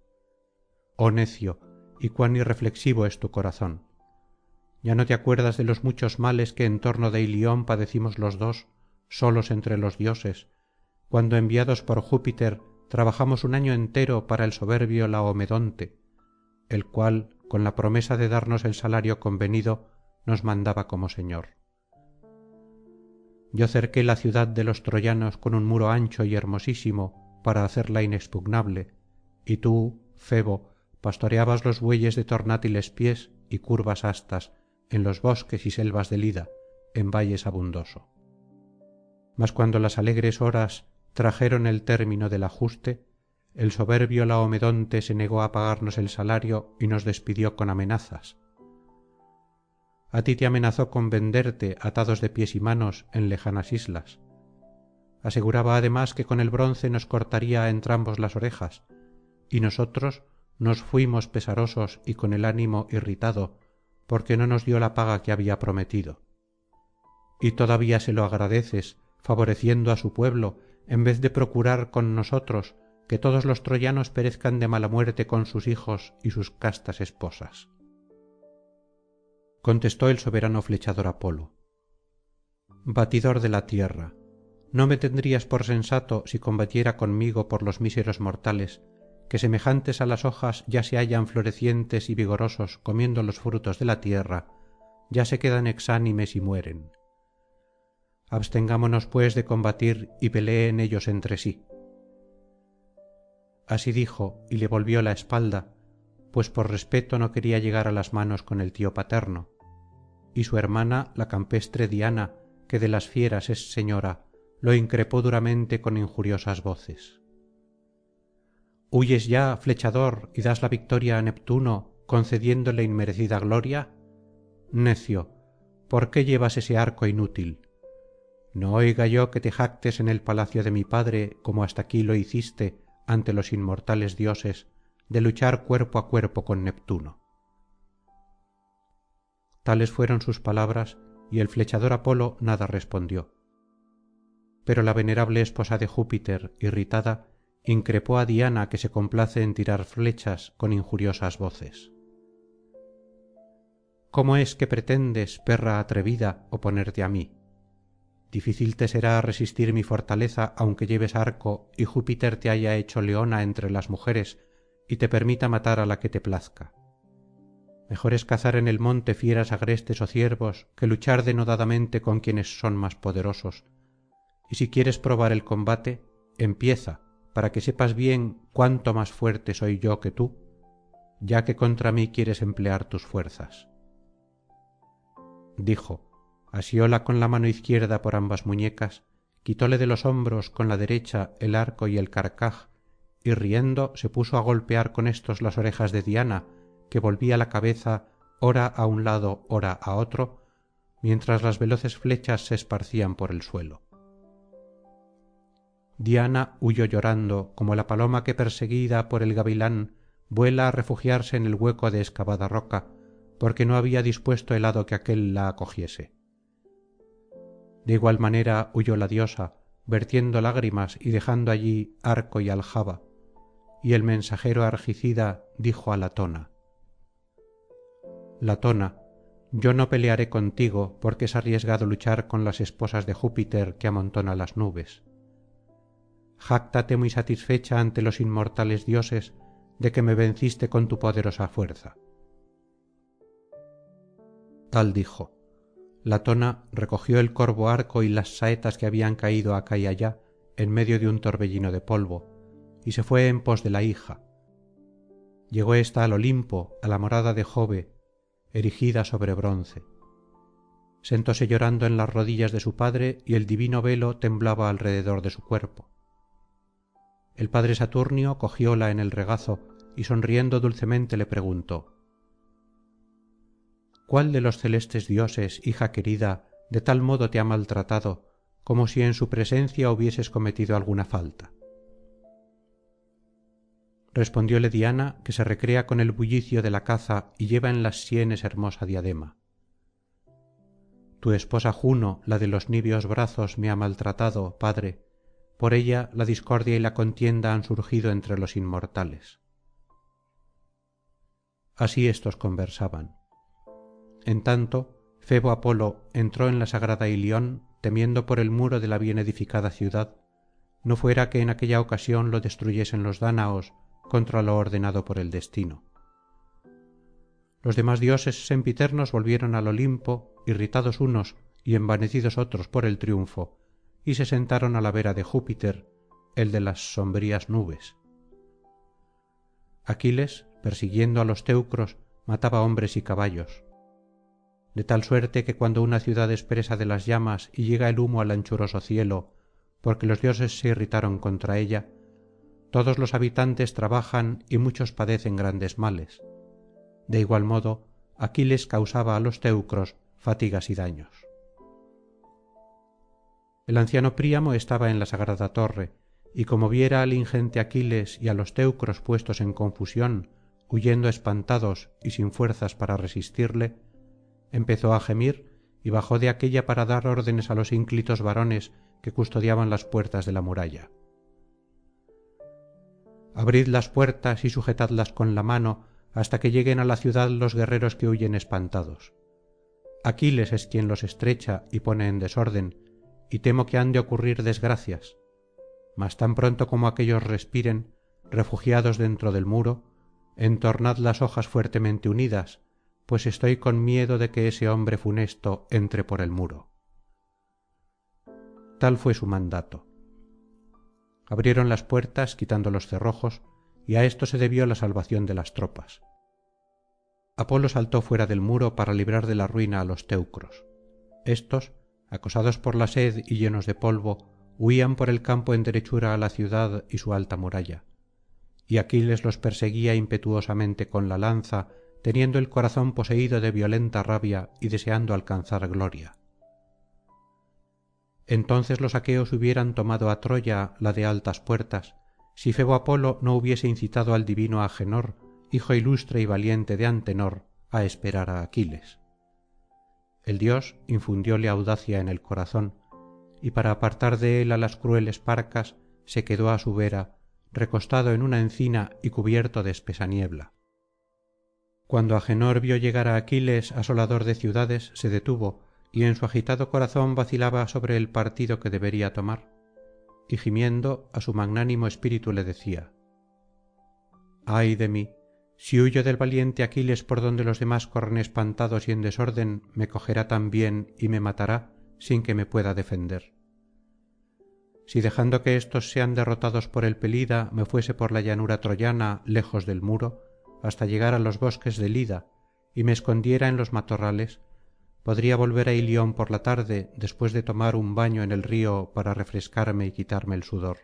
Oh necio, y cuán irreflexivo es tu corazón. ¿Ya no te acuerdas de los muchos males que en torno de Ilion padecimos los dos, solos entre los dioses, cuando enviados por Júpiter trabajamos un año entero para el soberbio Laomedonte, el cual, con la promesa de darnos el salario convenido, nos mandaba como señor? Yo cerqué la ciudad de los troyanos con un muro ancho y hermosísimo para hacerla inexpugnable, y tú, Febo, pastoreabas los bueyes de tornátiles pies y curvas astas en los bosques y selvas del Ida, en valles abundoso. Mas cuando las alegres horas trajeron el término del ajuste, el soberbio Laomedonte se negó á pagarnos el salario y nos despidió con amenazas. A ti te amenazó con venderte atados de pies y manos en lejanas islas. Aseguraba además que con el bronce nos cortaría á entrambos las orejas, y nosotros nos fuimos pesarosos y con el ánimo irritado, porque no nos dio la paga que había prometido. Y todavía se lo agradeces, favoreciendo á su pueblo, en vez de procurar con nosotros que todos los troyanos perezcan de mala muerte con sus hijos y sus castas esposas. Contestó el soberano flechador Apolo: batidor de la tierra, ¿no me tendrías por sensato si combatiera conmigo por los míseros mortales, que semejantes á las hojas ya se hallan florecientes y vigorosos comiendo los frutos de la tierra, ya se quedan exánimes y mueren? Abstengámonos pues de combatir y peleen ellos entre sí. Así dijo y le volvió la espalda, pues por respeto no quería llegar á las manos con el tío paterno, y su hermana, la campestre Diana, que de las fieras es señora, lo increpó duramente con injuriosas voces. ¿Huyes ya, flechador, y das la victoria á Neptuno, concediéndole inmerecida gloria? Necio, ¿por qué llevas ese arco inútil? No oiga yo que te jactes en el palacio de mi padre, como hasta aquí lo hiciste, ante los inmortales dioses de luchar cuerpo á cuerpo con Neptuno. Tales fueron sus palabras, y el flechador Apolo nada respondió. Pero la venerable esposa de Júpiter, irritada, increpó á Diana, que se complace en tirar flechas, con injuriosas voces. ¿Cómo es que pretendes, perra atrevida, oponerte á mí? Difícil te será resistir mi fortaleza aunque lleves arco y Júpiter te haya hecho leona entre las mujeres y te permita matar á la que te plazca. Mejor es cazar en el monte fieras agrestes ó ciervos que luchar denodadamente con quienes son más poderosos. Y si quieres probar el combate, empieza, para que sepas bien cuánto más fuerte soy yo que tú, ya que contra mí quieres emplear tus fuerzas. Dijo, asióla con la mano izquierda por ambas muñecas, quitóle de los hombros con la derecha el arco y el carcaj, y riendo se puso á golpear con éstos las orejas de Diana, que volvía la cabeza ora á un lado ora á otro, mientras las veloces flechas se esparcían por el suelo. Diana huyó llorando, como la paloma que perseguida por el gavilán vuela á refugiarse en el hueco de excavada roca, porque no había dispuesto el hado que aquél la acogiese. De igual manera huyó la diosa, vertiendo lágrimas y dejando allí arco y aljaba, y el mensajero argicida dijo á Latona: Latona, yo no pelearé contigo porque es arriesgado luchar con las esposas de Júpiter que amontona las nubes. Jáctate muy satisfecha ante los inmortales dioses de que me venciste con tu poderosa fuerza. Tal dijo. Latona recogió el corvo arco y las saetas que habían caído acá y allá en medio de un torbellino de polvo, y se fué en pos de la hija. Llegó ésta al Olimpo, á la morada de Jove, erigida sobre bronce. Sentóse llorando en las rodillas de su padre y el divino velo temblaba alrededor de su cuerpo. El padre Saturnio cogióla en el regazo y sonriendo dulcemente le preguntó: ¿Cuál de los celestes dioses, hija querida, de tal modo te ha maltratado, como si en su presencia hubieses cometido alguna falta? Respondióle Diana, que se recrea con el bullicio de la caza y lleva en las sienes hermosa diadema. Tu esposa Juno, la de los niveos brazos, me ha maltratado, padre. Por ella la discordia y la contienda han surgido entre los inmortales. Así éstos conversaban. En tanto, Febo Apolo entró en la sagrada Ilion, temiendo por el muro de la bien edificada ciudad, no fuera que en aquella ocasión lo destruyesen los dáñaos contra lo ordenado por el destino. Los demás dioses sempiternos volvieron al Olimpo, irritados unos y envanecidos otros por el triunfo, y se sentaron a la vera de Júpiter, el de las sombrías nubes. Aquiles, persiguiendo a los teucros, mataba hombres y caballos, de tal suerte que cuando una ciudad es presa de las llamas y llega el humo al anchuroso cielo, porque los dioses se irritaron contra ella, todos los habitantes trabajan y muchos padecen grandes males. De igual modo, Aquiles causaba á los teucros fatigas y daños. El anciano Príamo estaba en la sagrada torre, y como viera al ingente Aquiles y á los teucros puestos en confusión, huyendo espantados y sin fuerzas para resistirle, empezó á gemir y bajó de aquélla para dar órdenes á los ínclitos varones que custodiaban las puertas de la muralla. Abrid las puertas y sujetadlas con la mano hasta que lleguen á la ciudad los guerreros que huyen espantados. Aquiles es quien los estrecha y pone en desorden, y temo que han de ocurrir desgracias. Mas tan pronto como aquéllos respiren, refugiados dentro del muro, entornad las hojas fuertemente unidas, pues estoy con miedo de que ese hombre funesto entre por el muro. Tal fue su mandato. Abrieron las puertas quitando los cerrojos, y a esto se debió la salvación de las tropas. Apolo saltó fuera del muro para librar de la ruina á los teucros. Éstos, acosados por la sed y llenos de polvo, huían por el campo en derechura á la ciudad y su alta muralla. Y Aquiles los perseguía impetuosamente con la lanza, teniendo el corazón poseído de violenta rabia y deseando alcanzar gloria. Entonces los aqueos hubieran tomado á Troya, la de altas puertas, si Febo Apolo no hubiese incitado al divino Agenor, hijo ilustre y valiente de Antenor, á esperar á Aquiles. El dios infundióle audacia en el corazón, y para apartar de él á las crueles parcas se quedó á su vera, recostado en una encina y cubierto de espesa niebla. Cuando Agenor vio llegar á Aquiles asolador de ciudades, se detuvo, y en su agitado corazón vacilaba sobre el partido que debería tomar, y gimiendo á su magnánimo espíritu le decía: ay de mí, si huyo del valiente Aquiles por donde los demás corren espantados y en desorden, me cogerá también y me matará sin que me pueda defender. Si dejando que éstos sean derrotados por el Pelida me fuese por la llanura troyana lejos del muro, hasta llegar á los bosques del Ida, y me escondiera en los matorrales, podría volver á Ilion por la tarde después de tomar un baño en el río para refrescarme y quitarme el sudor.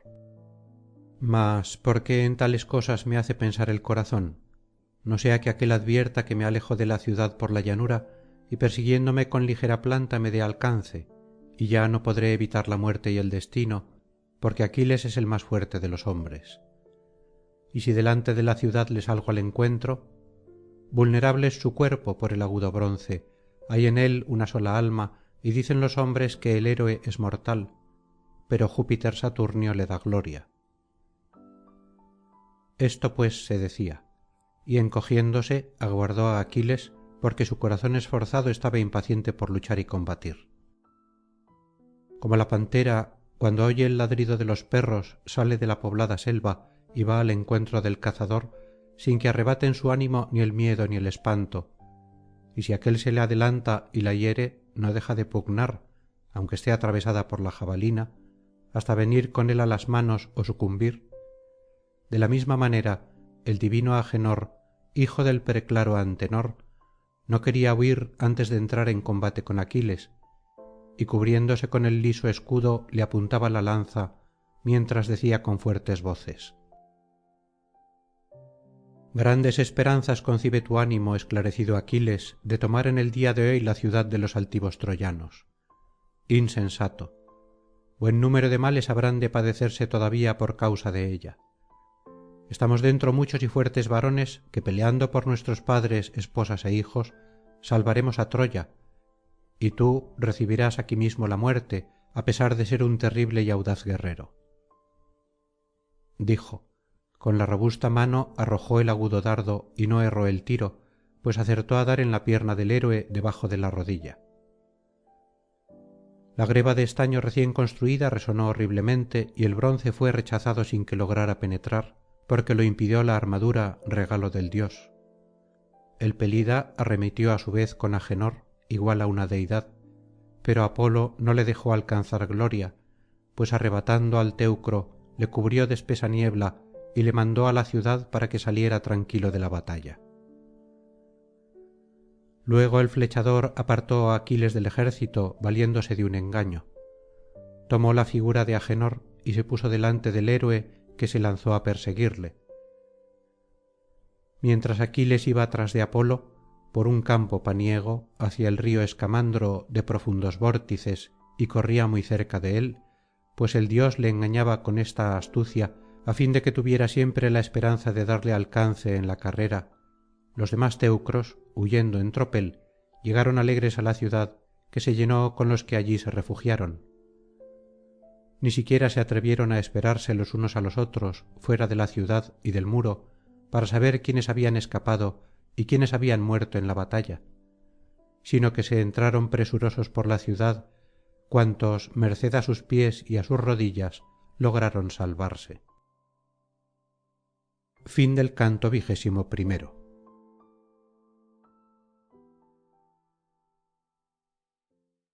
Mas, ¿por qué en tales cosas me hace pensar el corazón? No sea que aquél advierta que me alejo de la ciudad por la llanura y persiguiéndome con ligera planta me dé alcance, y ya no podré evitar la muerte y el destino, porque Aquiles es el más fuerte de los hombres. Y si delante de la ciudad le salgo al encuentro, vulnerable es su cuerpo por el agudo bronce, hay en él una sola alma, y dicen los hombres que el héroe es mortal, pero Júpiter Saturnio le da gloria. Esto pues se decía, y encogiéndose aguardó á Aquiles, porque su corazón esforzado estaba impaciente por luchar y combatir. Como la pantera, cuando oye el ladrido de los perros, sale de la poblada selva y va al encuentro del cazador, sin que arrebaten su ánimo ni el miedo ni el espanto, y si aquél se le adelanta y la hiere, no deja de pugnar, aunque esté atravesada por la jabalina, hasta venir con él á las manos o sucumbir. De la misma manera, el divino Agenor, hijo del preclaro Antenor, no quería huir antes de entrar en combate con Aquiles, y cubriéndose con el liso escudo le apuntaba la lanza, mientras decía con fuertes voces: grandes esperanzas concibe tu ánimo, esclarecido Aquiles, de tomar en el día de hoy la ciudad de los altivos troyanos. Insensato, buen número de males habrán de padecerse todavía por causa de ella. Estamos dentro muchos y fuertes varones que, peleando por nuestros padres, esposas e hijos, salvaremos a Troya, y tú recibirás aquí mismo la muerte, a pesar de ser un terrible y audaz guerrero. Dijo. Con la robusta mano arrojó el agudo dardo y no erró el tiro, pues acertó a dar en la pierna del héroe debajo de la rodilla. La greba de estaño recién construida resonó horriblemente y el bronce fue rechazado sin que lograra penetrar, porque lo impidió la armadura, regalo del dios. El Pelida arremetió a su vez con Agenor, igual a una deidad, pero Apolo no le dejó alcanzar gloria, pues arrebatando al teucro le cubrió de espesa niebla y le mandó a la ciudad para que saliera tranquilo de la batalla. Luego el flechador apartó á Aquiles del ejército valiéndose de un engaño. Tomó la figura de Agenor y se puso delante del héroe, que se lanzó á perseguirle. Mientras Aquiles iba tras de Apolo, por un campo paniego, hacia el río Escamandro de profundos vórtices, y corría muy cerca de él, pues el dios le engañaba con esta astucia a fin de que tuviera siempre la esperanza de darle alcance en la carrera, los demás teucros, huyendo en tropel, llegaron alegres a la ciudad, que se llenó con los que allí se refugiaron. Ni siquiera se atrevieron a esperarse los unos a los otros fuera de la ciudad y del muro para saber quiénes habían escapado y quiénes habían muerto en la batalla, sino que se entraron presurosos por la ciudad cuantos, merced a sus pies y a sus rodillas, lograron salvarse. Canto XXI.